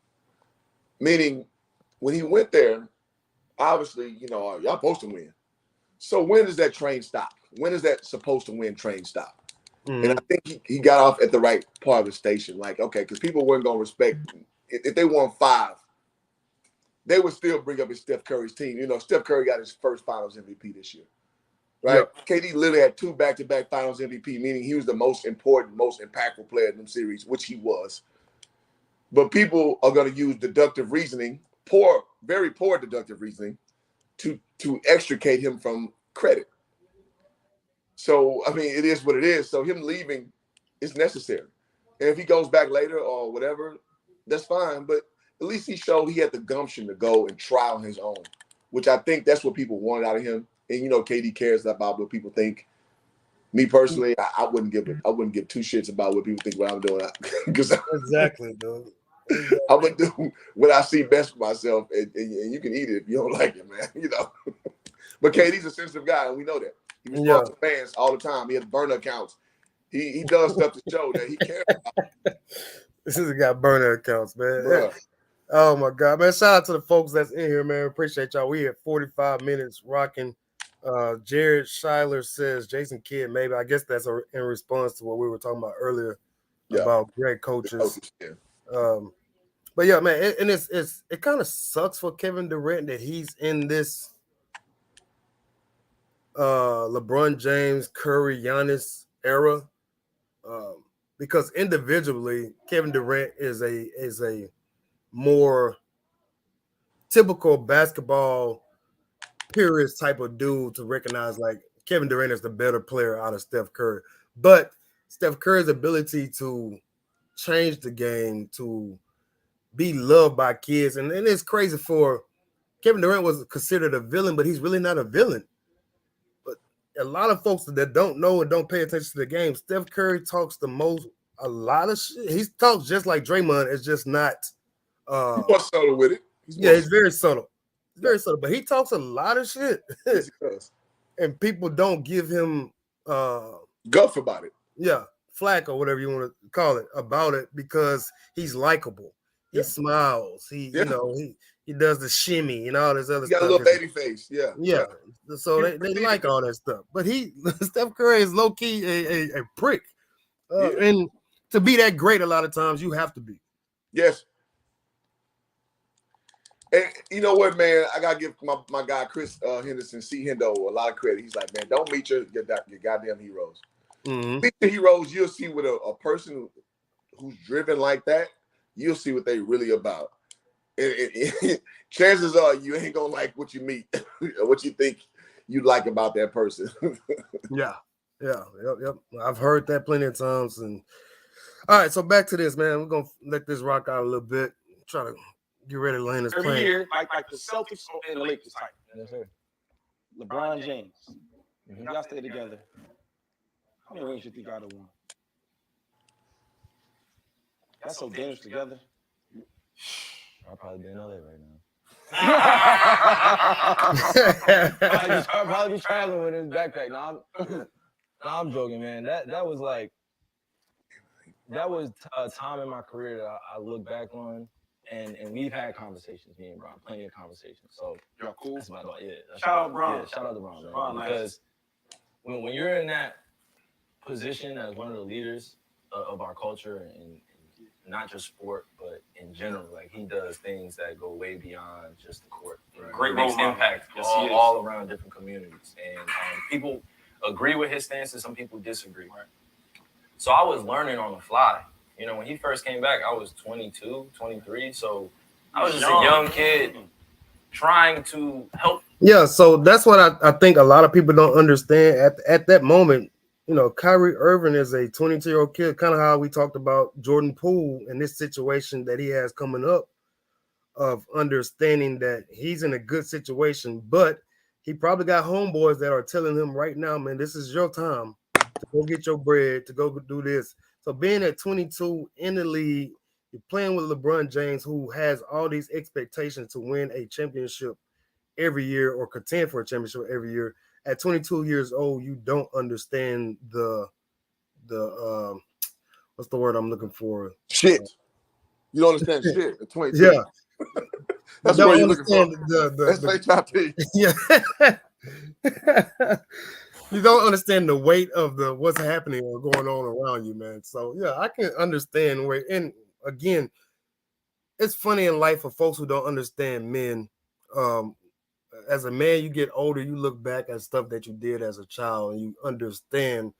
Meaning, when he went there, obviously, you know, y'all supposed to win. So when does that train stop? When does that supposed to win train stop? And I think he got off at the right part of the station. Like, okay, because people weren't going to respect if they won 5, they would still bring up his Steph Curry's team. You know, Steph Curry got his first Finals MVP this year, right? Yep. KD literally had 2 back-to-back Finals MVP, meaning he was the most important, most impactful player in them series, which he was. But people are going to use deductive reasoning, very poor deductive reasoning, to extricate him from credit. So, I mean, it is what it is. So him leaving is necessary. And if he goes back later or whatever, that's fine. But at least he showed he had the gumption to go and try on his own, which I think that's what people wanted out of him. And, you know, KD cares about what people think. Me personally, I wouldn't give 2 shits about what people think what I'm doing. Exactly, dude. Exactly. I'm going to do what I see best for myself. And you can eat it if you don't like it, man. You know. But KD's a sensitive guy, and we know that. He responds to fans all the time. He has burner accounts. He does stuff to show that he cares about. This is a guy burner accounts, man. Bruh. Oh my God, man! Shout out to the folks that's in here, man. Appreciate y'all. We at 45 minutes rocking. Jared Schuyler says Jason Kidd. Maybe I guess that's in response to what we were talking about earlier about great coaches. But yeah, man, it kind of sucks for Kevin Durant that he's in this LeBron James, Curry, Giannis era. because individually, Kevin Durant is a more typical basketball purist type of dude to recognize like Kevin Durant is the better player out of Steph Curry. But Steph Curry's ability to change the game, to be loved by kids, and it's crazy for Kevin Durant was considered a villain, but he's really not a villain. But a lot of folks that don't know and don't pay attention to the game, Steph Curry talks the most, a lot of shit. He talks just like Draymond. It's just not. He's more subtle with it. It's very subtle. It's very subtle, but he talks a lot of shit. Yes, he does. And people don't give him guff about it. Yeah, flack or whatever you want to call it about it because he's likable. He smiles. He he does the shimmy and all this other stuff. Got a little baby face. Yeah. So they like all that stuff. But Steph Curry is low key a prick. And to be that great, a lot of times you have to be. Yes. And you know what, man? I gotta give my guy Chris Henderson, C. Hendo, a lot of credit. He's like, man, don't meet your goddamn heroes. Mm-hmm. Meet the heroes. You'll see what a person who's driven like that. You'll see what they really about. Chances are you ain't gonna like what you meet, what you think you like about that person. Yep. I've heard that plenty of times. And all right, so back to this, man. We're gonna let this rock out a little bit. Try to get ready to land this plane. Every year, like the Celtics and the Lakers type. Yes, sir. LeBron James. Y'all stay together. How many rings you think y'all have won? That's so dangerous together. I'll probably be in LA right now. I'll probably be traveling with his backpack. No, I'm joking, man. That was a time in my career that I look back on, and we've had conversations, me and Bron, plenty of conversations. So y'all cool? That's about it. Yeah. Shout out Bron. Yeah, shout out to Bron, man. Bron, Because when you're in that position as one of the leaders of our culture and not just sport, but in general, like he does things that go way beyond just the court. Great makes role impact all around different communities, and people agree with his stances. Some people disagree. Right. So I was learning on the fly. You know, when he first came back, I was 22, 23. So I was just a young kid trying to help. Yeah, so that's what I think a lot of people don't understand at that moment. You know, Kyrie Irving is a 22-year-old kid, kind of how we talked about Jordan Poole in this situation that he has coming up, of understanding that he's in a good situation, but he probably got homeboys that are telling him right now, man, this is your time to go get your bread, to go do this. So being at 22 in the league, you're playing with LeBron James, who has all these expectations to win a championship every year or contend for a championship every year. At 22 years old, you don't understand the what's the word I'm looking for? Shit. You don't understand shit at 22. Yeah. That's what you're looking for. Yeah. You don't understand the weight of what's happening or going on around you, man. So yeah, I can understand where. And again, it's funny in life for folks who don't understand men. As a man, you get older, you look back at stuff that you did as a child, and you understand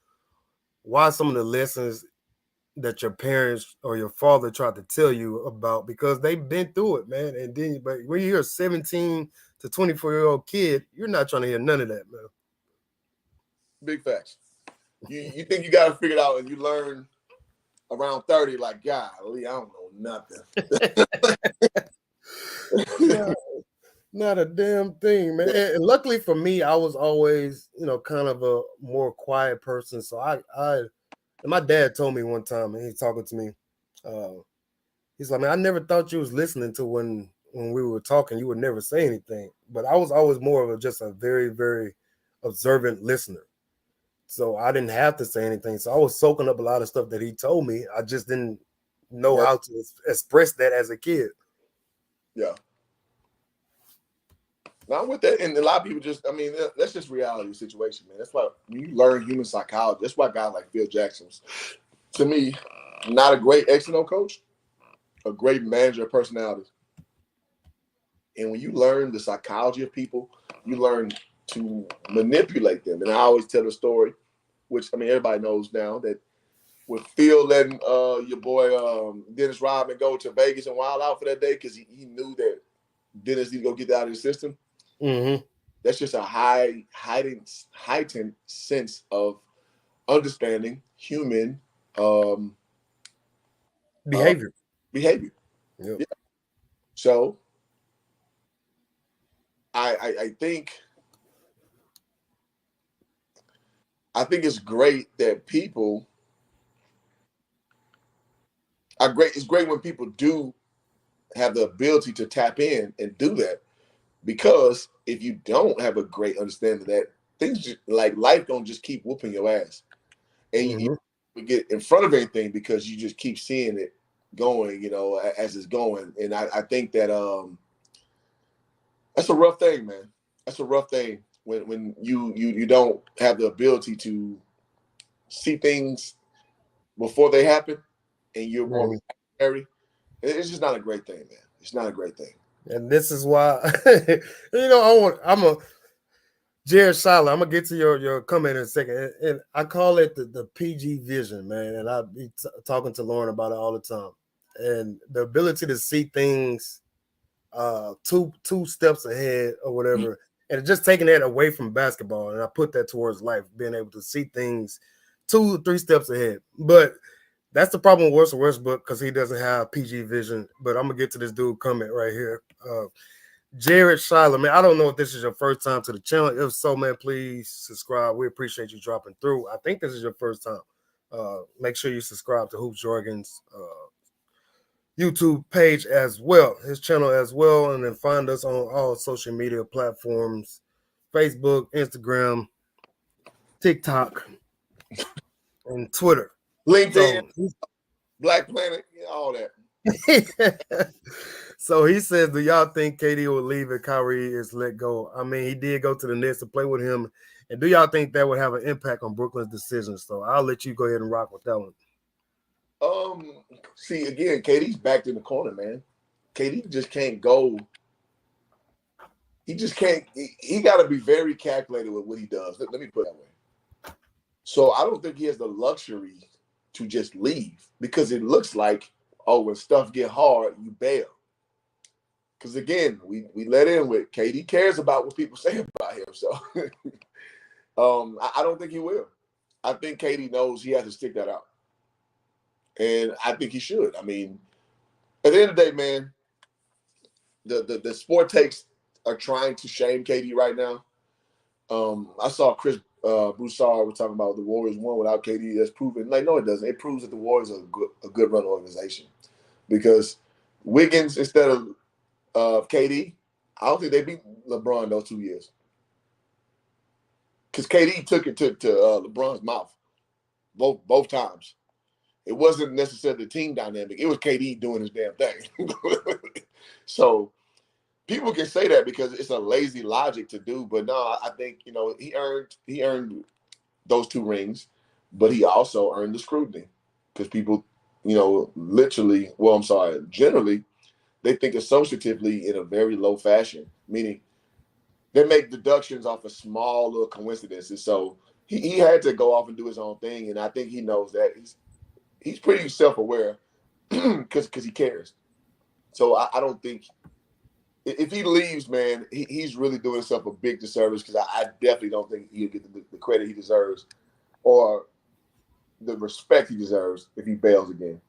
why some of the lessons that your parents or your father tried to tell you about, because they've been through it, man. And then, but when you're a 17 to 24-year-old kid, you're not trying to hear none of that, man. Big facts. You think you got to figure it out, and you learn around 30, like, golly, I don't know nothing. Yeah. Not a damn thing, man. And luckily for me, I was always, kind of a more quiet person. So and my dad told me one time, and he's talking to me, he's like, man, I never thought you was listening to when we were talking, you would never say anything. But I was always more of just a very, very observant listener. So I didn't have to say anything. So I was soaking up a lot of stuff that he told me. I just didn't know how to express that as a kid. Yeah. Now with that, and a lot of people that's just reality situation, man. That's why when you learn human psychology, that's why guys like Phil Jackson's, to me, not a great X&O coach, a great manager of personalities. And when you learn the psychology of people, you learn to manipulate them. And I always tell the story, which everybody knows now, that with Phil letting your boy Dennis Rodman go to Vegas and wild out for that day because he knew that Dennis need to go get that out of his system. Mm-hmm. That's just a heightened sense of understanding human um, uh, Behavior. behavior. Yep. Yeah. So I think it's great that people are great. It's great when people do have the ability to tap in and do that, because if you don't have a great understanding of that, things just, like life don't just keep whooping your ass, and Mm-hmm. you get in front of anything because you just keep seeing it going, as it's going. And I think that that's a rough thing, man. That's a rough thing when you don't have the ability to see things before they happen, and you're more Mm-hmm. reactionary. It's just not a great thing, man. It's not a great thing. And this is why, I'm a Jared Seiler. I'm gonna get to your comment in a second, and I call it the PG vision, man. And I be talking to Lauren about it all the time, and the ability to see things two steps ahead or whatever, and just taking that away from basketball, and I put that towards life, being able to see things 2 3 steps ahead. But that's the problem with Russell Westbrook because he doesn't have PG vision. But I'm gonna get to this dude comment right here. Jared Schuyler, man, I don't know if this is your first time to the channel. If so, man, please subscribe. We appreciate you dropping through. I think this is your first time. Make sure you subscribe to Hoops Jorgen's YouTube page as well, his channel as well, and then find us on all social media platforms: Facebook, Instagram, TikTok, and Twitter. LinkedIn, So Black Planet, all that. so he says, do y'all think KD will leave if Kyrie is let go? I mean, he did go to the Nets to play with him. And do y'all think that would have an impact on Brooklyn's decision? So I'll let you go ahead and rock with that one. See again, KD's backed in the corner, man. KD just can't go. He just can't. He got to be very calculated with what he does. Let me put it that way. So I don't think he has the luxury to just leave, because it looks like, oh, when stuff get hard, you bail. Because again, we let in with KD cares about what people say about him. So I don't think he will. I think KD knows he has to stick that out, and I think he should. I mean, at the end of the day, man, the sport takes are trying to shame KD right now. I saw Chris Broussard was talking about the Warriors won without KD. That's proven. Like, no, it doesn't. It proves that the Warriors are a good run organization, because Wiggins instead of KD, I don't think they beat LeBron those 2 years, because KD took it to LeBron's mouth both times. It wasn't necessarily the team dynamic. It was KD doing his damn thing. So people can say that because it's a lazy logic to do, but no, I think he earned those 2 rings, but he also earned the scrutiny, because people, literally, well, I'm sorry, generally, they think associatively in a very low fashion, meaning they make deductions off of small little coincidences. So he had to go off and do his own thing, and I think he knows that. He's pretty self-aware because he cares. So I don't think if he leaves, man, he's really doing himself a big disservice, because I definitely don't think he'll get the credit he deserves or the respect he deserves if he bails again.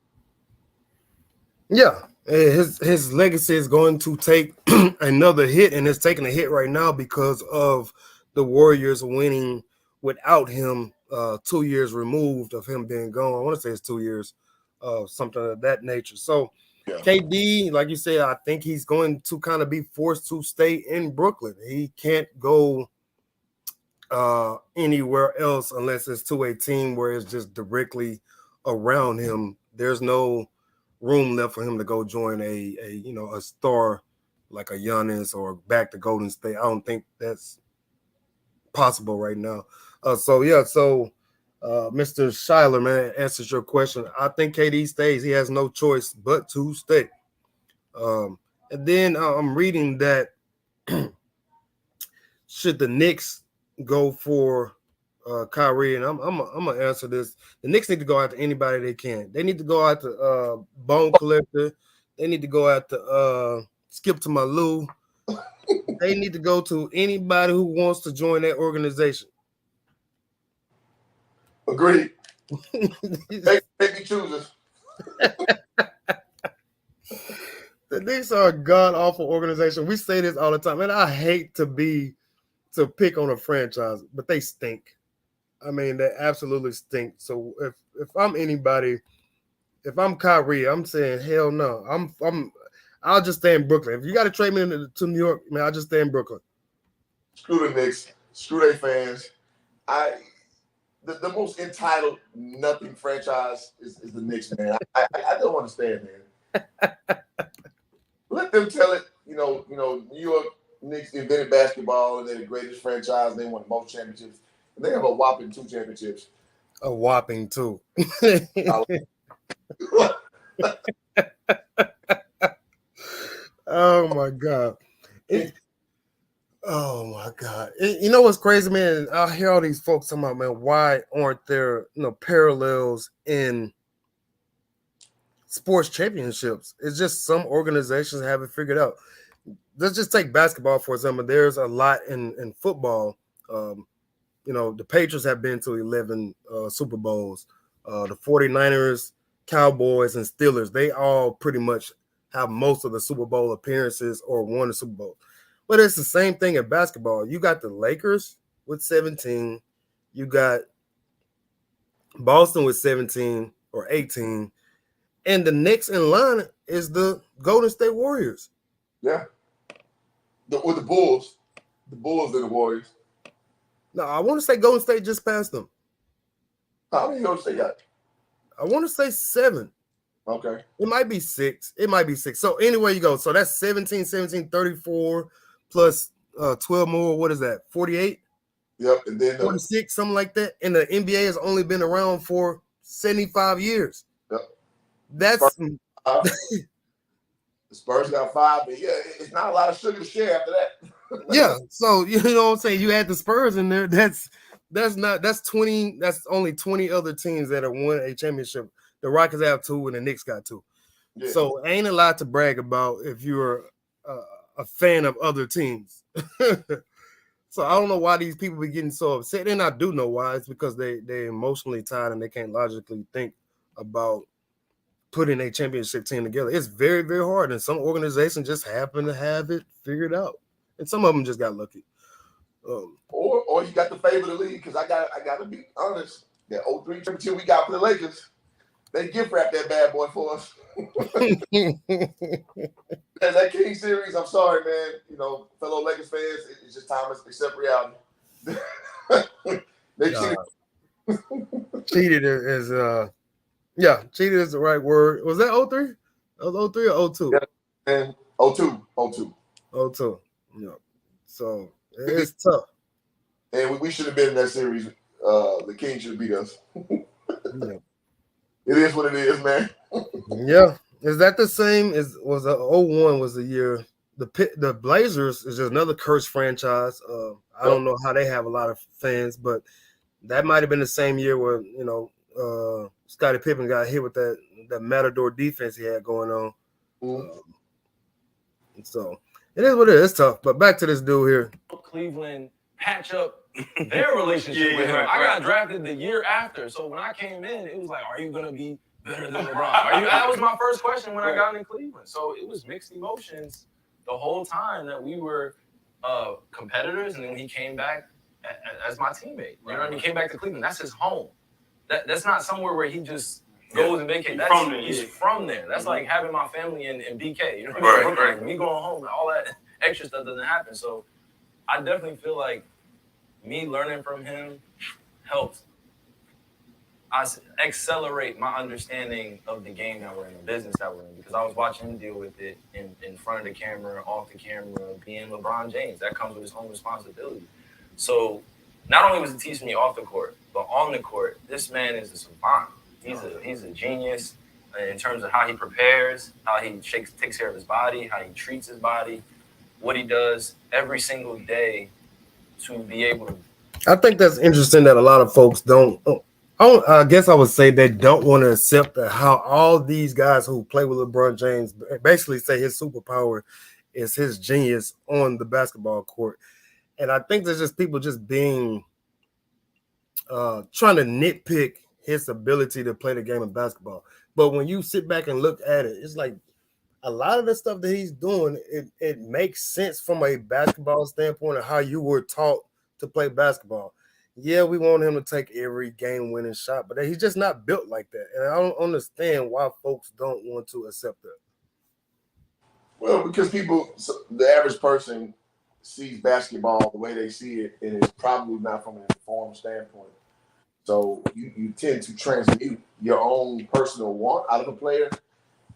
Yeah, his legacy is going to take another hit, and it's taking a hit right now because of the Warriors winning without him. 2 years removed of him being gone. I want to say it's 2 years, something of that nature. So, Yeah. KD, like you said, I think he's going to kind of be forced to stay in Brooklyn. He can't go anywhere else unless it's to a team where it's just directly around him. There's no room left for him to go join a star like a Giannis or back to Golden State. I don't think that's possible right now. Mr. Schuyler, man, answers your question. I think KD stays. He has no choice but to stay. And then I'm reading that should the Knicks go for Kyrie, and I'm gonna answer this. The Knicks need to go after anybody they can. They need to go after Bone Collector. They need to go after Skip to My Lou. They need to go to anybody who wants to join that organization. Agreed. Make chooses. The Knicks are a god awful organization. We say this all the time, and I hate to pick on a franchise, but they stink. I mean, they absolutely stink. So if I'm anybody, if I'm Kyrie, I'm saying hell no. I'll just stay in Brooklyn. If you got to trade me to New York, man, I'll just stay in Brooklyn. Screw the Knicks. Screw their fans. The most entitled nothing franchise is the Knicks, man. I don't understand, man. Let them tell it. You know, New York Knicks invented basketball, and they're the greatest franchise. And they won most championships. And they have a whopping 2 championships. A whopping 2. Oh my God. Oh my God. You know what's crazy, man? I hear all these folks talking about, man, why aren't there parallels in sports championships? It's just some organizations haven't figured out. Let's just take basketball, for example. There's a lot in football. The Patriots have been to 11 Super Bowls. The 49ers, Cowboys, and Steelers, they all pretty much have most of the Super Bowl appearances or won the Super Bowl. But it's the same thing in basketball. You got the Lakers with 17. You got Boston with 17 or 18. And the next in line is the Golden State Warriors. Yeah. With the Bulls. The Bulls and the Warriors. No, I want to say Golden State just passed them. How many Golden State got? I want to say 7. Okay. It might be 6. So anywhere you go. So that's 17, 34 plus 12 more. What is that? 48? Yep. And then 46, something like that. And the NBA has only been around for 75 years. Yep. That's the Spurs got 5, but yeah, it's not a lot of sugar to share after that. Yeah. So you know what I'm saying? You add the Spurs in there. That's 20. That's only 20 other teams that have won a championship. The Rockets have 2 and the Knicks got 2. Yeah. So ain't a lot to brag about if you're a fan of other teams. So I don't know why these people be getting so upset. And I do know why. It's because they're emotionally tied and they can't logically think about putting a championship team together. It's very, very hard. And some organizations just happen to have it figured out. And some of them just got lucky. Or you got the favor of the league, because I got to be honest. That 03 championship we got for the Lakers, they gift wrapped that bad boy for us. That King series, I'm sorry, man. Fellow Lakers fans, it's just time to accept reality. They cheated is cheated is the right word. Was that 03? That was 03 or 02? Yeah, and 02. 02. Yeah. So it's tough. And we should have been in that series. The King should have beat us. Yeah. It is what it is, man. Yeah. Is that the same as was 01 was the year? The Blazers is just another cursed franchise. I don't know how they have a lot of fans, but that might have been the same year where Scottie Pippen got hit with that Matador defense he had going on. So it is what it is. It's tough. But back to this dude here. Cleveland patch up their relationship with him. I got drafted the year after. So when I came in, it was like, are you going to be better than LeBron? That was my first question when I got in Cleveland. So it was mixed emotions the whole time that we were competitors. And then he came back as my teammate. You know what I mean? He came back to Cleveland. That's his home. That's not somewhere where he just goes and vacates. He's from there. That's like having my family in BK. You know what I mean? Right. Me going home, all that extra stuff doesn't happen. So I definitely feel like me learning from him helps accelerate my understanding of the game that we're in, the business that we're in, because I was watching him deal with it in front of the camera, off the camera, being LeBron James. That comes with his own responsibility. So not only was he teaching me off the court, but on the court, this man is a savant. He's a genius in terms of how he prepares, how he takes care of his body, how he treats his body, what he does every single day to be able to I think that's interesting that a lot of folks don't. I guess I would say they don't want to accept that how all these guys who play with LeBron James basically say his superpower is his genius on the basketball court, and I think there's just people just being trying to nitpick his ability to play the game of basketball. But when you sit back and look at it, it's like a lot of the stuff that he's doing, it makes sense from a basketball standpoint of how you were taught to play basketball. Yeah, we want him to take every game winning shot, but he's just not built like that. And I don't understand why folks don't want to accept that. Well, because the average person sees basketball the way they see it, and it's probably not from an informed standpoint. So you tend to transmute your own personal want out of a player,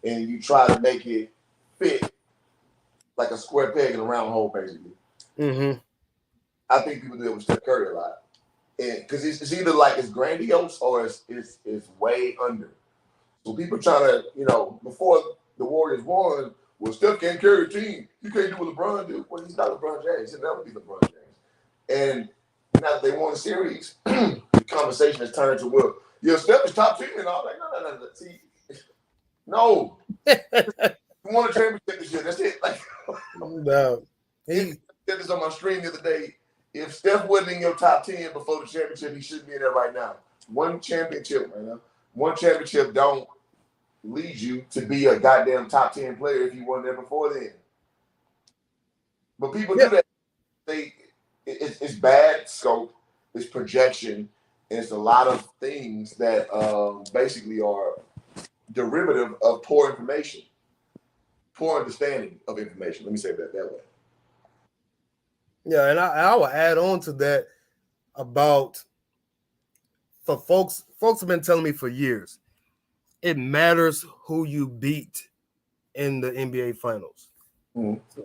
and you try to make it fit like a square peg in a round hole, basically. Mm-hmm. I think people do it with Steph Curry a lot, because it's either like it's grandiose or it's way under. So people trying to, before the Warriors won, well, Steph can't carry a team. You can't do what LeBron do. Well, he's not LeBron James. He'll never be LeBron James. And now that they won the series, the conversation has turned to, well, yeah, Steph is top 10 and all. Like, no. See, no. You won a championship this year. That's it. Like, no. He said this on my stream the other day. If Steph wasn't in your top 10 before the championship, he shouldn't be in there right now. One championship don't lead you to be a goddamn top 10 player if you weren't there before then. But people do that. It's bad scope, it's projection, and it's a lot of things that basically are derivative of poor information, poor understanding of information. Let me say that way. Yeah, and I will add on to that about for folks have been telling me for years, it matters who you beat in the NBA Finals. Mm-hmm. So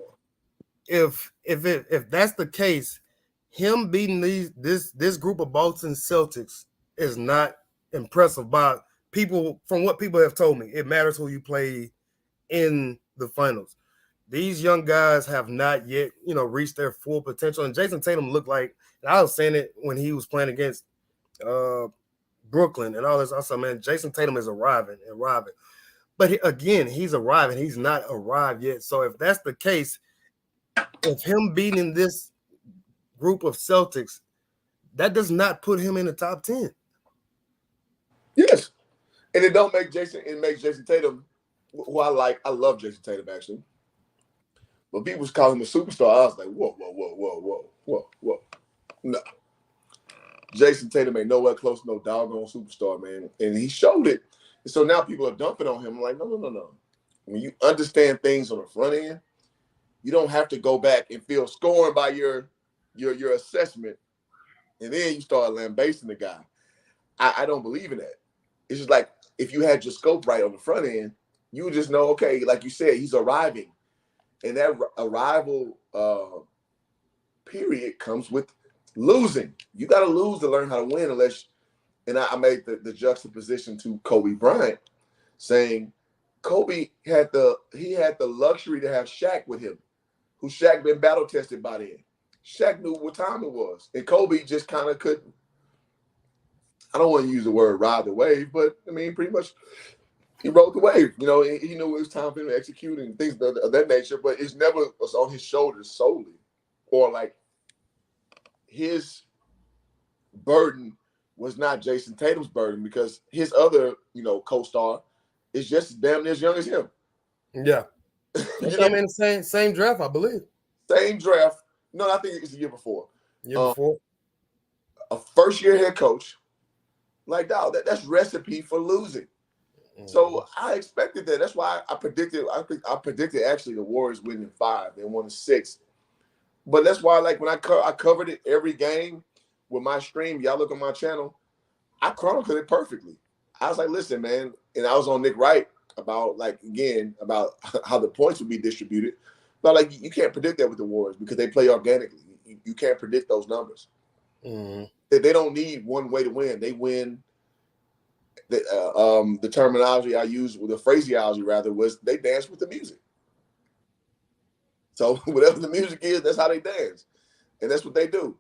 if that's the case, him beating this group of Boston Celtics is not impressive by people. From what people have told me, it matters who you play in the finals. These young guys have not yet, reached their full potential. And Jason Tatum looked like, and I was saying it when he was playing against Brooklyn and all this. I said, man, Jason Tatum is arriving. But he's arriving. He's not arrived yet. So if that's the case, if him beating this group of Celtics, that does not put him in the top 10. Yes. And it makes Jason Tatum, who I love Jason Tatum actually. But people was calling him a superstar. I was like, whoa. No. Jason Tatum ain't nowhere close to no doggone superstar, man. And he showed it. And so now people are dumping on him. I'm like, no. When you understand things on the front end, you don't have to go back and feel scorned by your assessment. And then you start lambasting the guy. I don't believe in that. It's just like if you had your scope right on the front end, you would just know, okay, like you said, he's arriving. And that arrival period comes with losing. You got to lose to learn how to win and I made the juxtaposition to Kobe Bryant, saying Kobe had the luxury to have Shaq with him, who Shaq been battle tested by then. Shaq knew what time it was. And Kobe just kind of couldn't, I don't want to use the word ride the wave, but I mean, pretty much he rode the wave. He knew it was time for him to execute and things of that nature, but it's never was on his shoulders solely. Or like his burden was not Jason Tatum's burden because his other, co-star is just damn near as young as him. Yeah. They came in the same draft, I believe. Same draft. No, I think it's the year before. Before. A first-year head coach. Like, dog, that's recipe for losing. Mm-hmm. So I expected that. That's why I predicted actually the Warriors winning 5. They won 6. But that's why, like, when I covered it every game with my stream, y'all look on my channel, I chronicled it perfectly. I was like, listen, man, and I was on Nick Wright about how the points would be distributed. But, like, you can't predict that with the Warriors because they play organically. You can't predict those numbers. Mm-hmm. They don't need one way to win. They win. The terminology I used, the phraseology rather, was they dance with the music. So whatever the music is, that's how they dance. And that's what they do.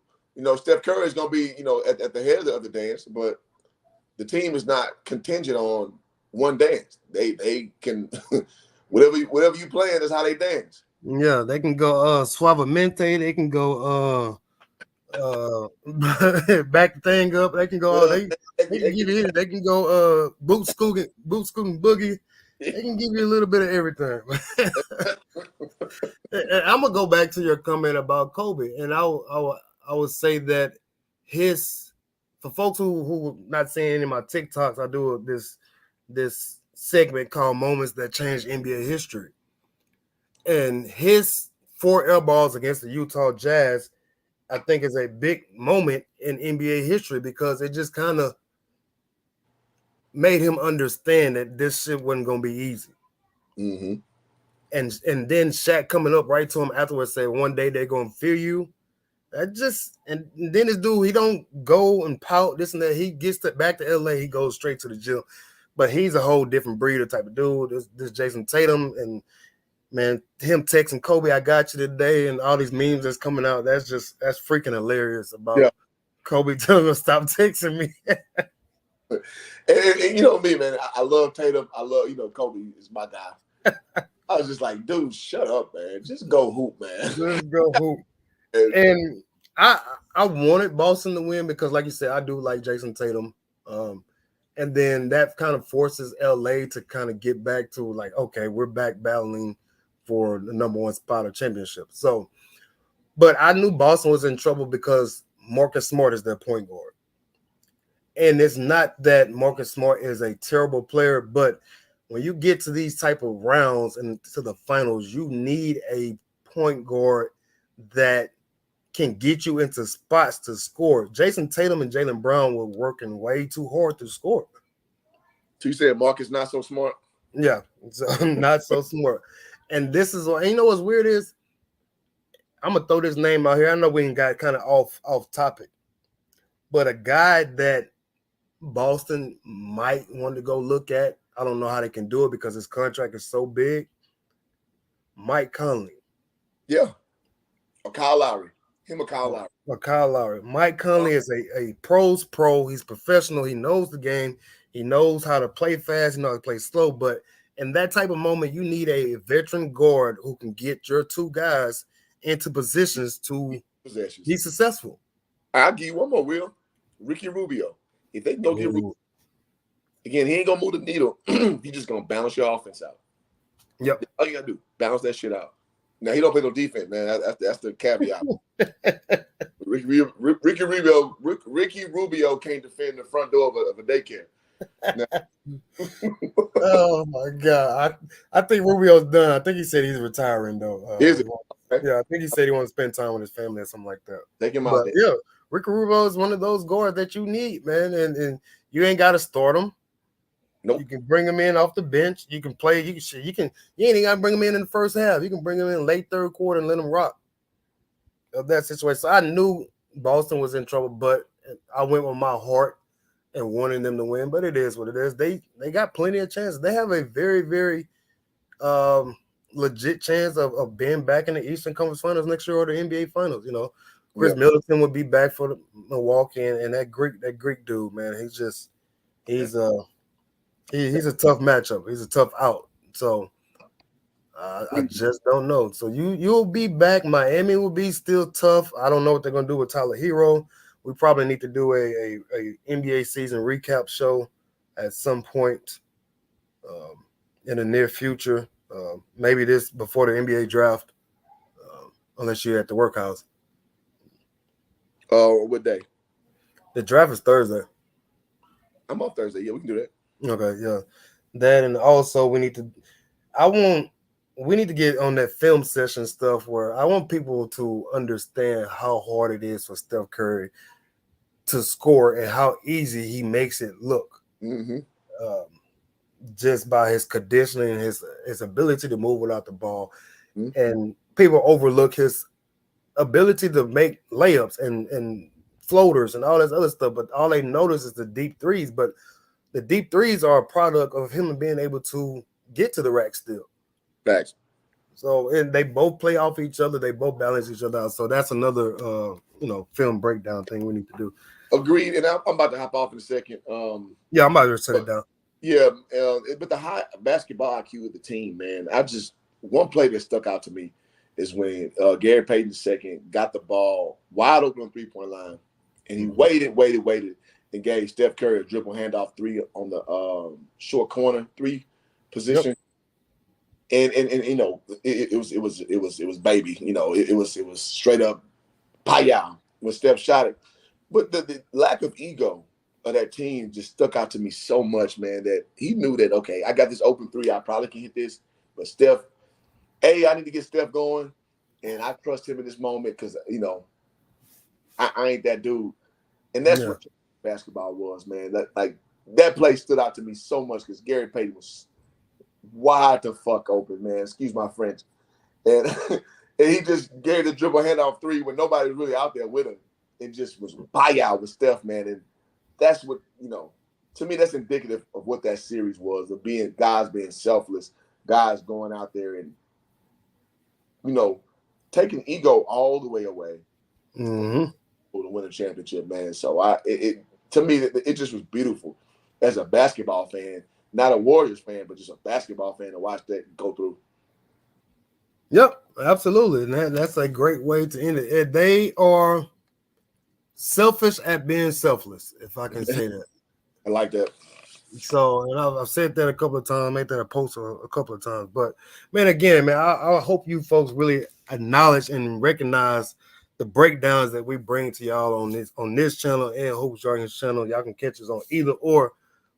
Steph Curry is going to be, at the head of the dance, but the team is not contingent on one dance. They can whatever you playing is how they dance. Yeah, they can go suavemente. They can go back the thing up. They can go. They can give you. They can go boot scooting boogie. They can give you a little bit of everything. I'm gonna go back to your comment about Kobe, and I would say that for folks who not seeing any of my TikToks, I do this segment called "Moments That Changed NBA History," and his 4 air balls against the Utah Jazz, I think, is a big moment in NBA history because it just kind of made him understand that this shit wasn't gonna be easy. Mm-hmm. And then Shaq coming up right to him afterwards, say, "One day they're gonna fear you." And then this dude, he don't go and pout this and that. He gets back to LA, he goes straight to the gym. But he's a whole different breeder type of dude. This Jason Tatum, and man, him texting Kobe, "I got you today," and all these memes that's coming out. That's freaking hilarious about Kobe telling him stop texting me. and you know me, man. I love Tatum. I love, Kobe is my guy. I was just like, dude, shut up, man. Just go hoop, man. Just go hoop. And I wanted Boston to win because, like you said, I do like Jason Tatum. And then that kind of forces LA to kind of get back to like, okay, we're back battling for the number 1 spot of championship. So, but I knew Boston was in trouble because Marcus Smart is their point guard. And it's not that Marcus Smart is a terrible player, but when you get to these type of rounds and to the finals, you need a point guard that can get you into spots to score. Jason Tatum and Jaylen Brown were working way too hard to score. So you said Marcus not so smart? Yeah, so not so smart. And this is what, you know what's weird is, I'm gonna throw this name out here. I know we got kind of off topic, but a guy that Boston might want to go look at, I don't know how they can do it because his contract is so big. Mike Conley. Yeah. Or Kyle Lowry. Him or Kyle Lowry. Or Kyle Lowry. Mike Conley is a pro's pro. He's professional. He knows the game. He knows how to play fast. He knows how to play slow. But in that type of moment, you need a veteran guard who can get your 2 guys into positions to be successful. I'll give you one more, Will. Ricky Rubio. If they can go get Rubio, again, he ain't gonna move the needle. He's just gonna balance your offense out. Yep. All you gotta do, balance that shit out. Now he don't play no defense, man. That's the caveat. Ricky Rubio can't defend the front door of a daycare. Oh my God! I think Rubio's done. I think he said he's retiring though. Is it? Yeah, I think he said he wants to spend time with his family or something like that. Take him out there. Yeah, Ricky Rubio is one of those guards that you need, man, and you ain't got to start him. Nope. You can bring him in off the bench. You can play. You ain't even got to bring him in the first half. You can bring him in late 3rd quarter and let him rock. Of that situation, so I knew Boston was in trouble, but I went with my heart and wanting them to win. But it is what it is. They got plenty of chances. They have a very, very legit chance of being back in the Eastern Conference Finals next year or the NBA Finals. Chris Middleton would be back for the Milwaukee, and that Greek dude, man, he's a tough matchup. He's a tough out. So I just don't know. So you'll be back. Miami will be still tough. I don't know what they're gonna do with Tyler Hero. We probably need to do a NBA season recap show at some point in the near future. Maybe this before the NBA draft, unless you're at the workhouse. Oh, what day? The draft is Thursday. I'm off Thursday. Yeah, we can do that. Okay, yeah. That, and also we need to get on that film session stuff where I want people to understand how hard it is for Steph Curry to score and how easy he makes it look. Mm-hmm. Just by his conditioning, his ability to move without the ball. Mm-hmm. And people overlook his ability to make layups and floaters and all this other stuff, but all they notice is the deep threes. But the deep threes are a product of him being able to get to the rack still. Facts. So and they both play off each other. They both balance each other out. So that's another film breakdown thing we need to do. Agreed. And I'm about to hop off in a second. Yeah, I'm about to set it down. Yeah, but the high basketball IQ of the team, man. One play that stuck out to me is when Gary Payton II got the ball wide open on 3-point line, and he waited, and gave Steph Curry a dribble handoff 3 on the short corner 3 position. Yep. And it was baby. It was straight up payah when Steph shot it. But the lack of ego of that team just stuck out to me so much, man, that he knew that, okay, I got this open 3. I probably can hit this. But Steph, I need to get Steph going. And I trust him in this moment because, I ain't that dude. And that's what basketball was, man. That play stood out to me so much because Gary Payton was wide the fuck open, man. Excuse my French. And, and he just gave the dribble handoff 3 when nobody was really out there with him. It just was buyout with Steph, man. And that's what, to me, that's indicative of what that series was, of guys being selfless, guys going out there and, taking ego all the way away to win a championship, man. So to me, it just was beautiful as a basketball fan, not a Warriors fan, but just a basketball fan to watch that go through. Yep, absolutely. And that's a great way to end it. They are selfish at being selfless, if I can say that. I like that. So, and I've said that a couple of times, made that a post a couple of times. But, man, again, man, I hope you folks really acknowledge and recognize the breakdowns that we bring to y'all on this channel and Hoops Jargon's channel. Y'all can catch us on either or.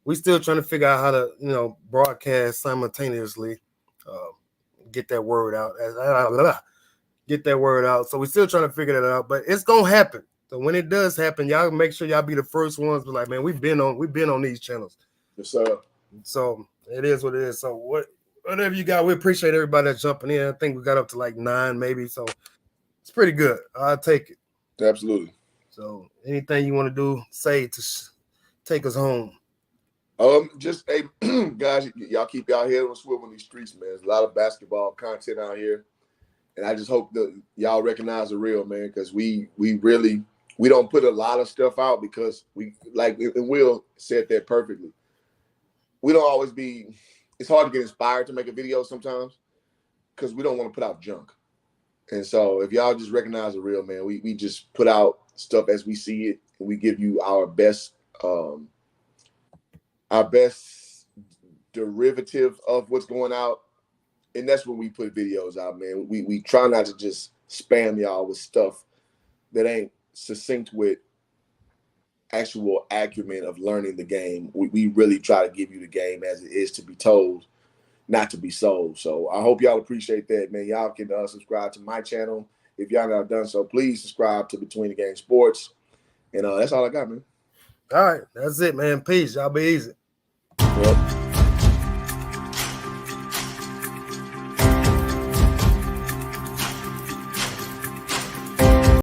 We still trying to figure out how to, broadcast simultaneously, get that word out. Get that word out. So we're still trying to figure that out, but it's gonna happen. So when it does happen, y'all make sure y'all be the first ones. Be like, man, we've been on these channels. Yes, sir. So it is what it is. So whatever you got, we appreciate everybody that's jumping in. I think we got up to like 9 maybe. So it's pretty good. I'll take it. Absolutely. So anything you want to do, say to take us home. Just hey guys, y'all keep y'all head on swivel in these streets, man. There's a lot of basketball content out here. And I just hope that y'all recognize the real, man, because we don't put a lot of stuff out because and Will said that perfectly. We don't always it's hard to get inspired to make a video sometimes because we don't want to put out junk. And so if y'all just recognize the real, man, we just put out stuff as we see it, and we give you our best derivative of what's going out. And that's when we put videos out, man. We try not to just spam y'all with stuff that ain't succinct with actual acumen of learning the game. We really try to give you the game as it is to be told, not to be sold. So I hope y'all appreciate that, man. Y'all can subscribe to my channel. If y'all not done so, please subscribe to Between the Game Sports. And that's all I got, man. All right. That's it, man. Peace. Y'all be easy. Yep.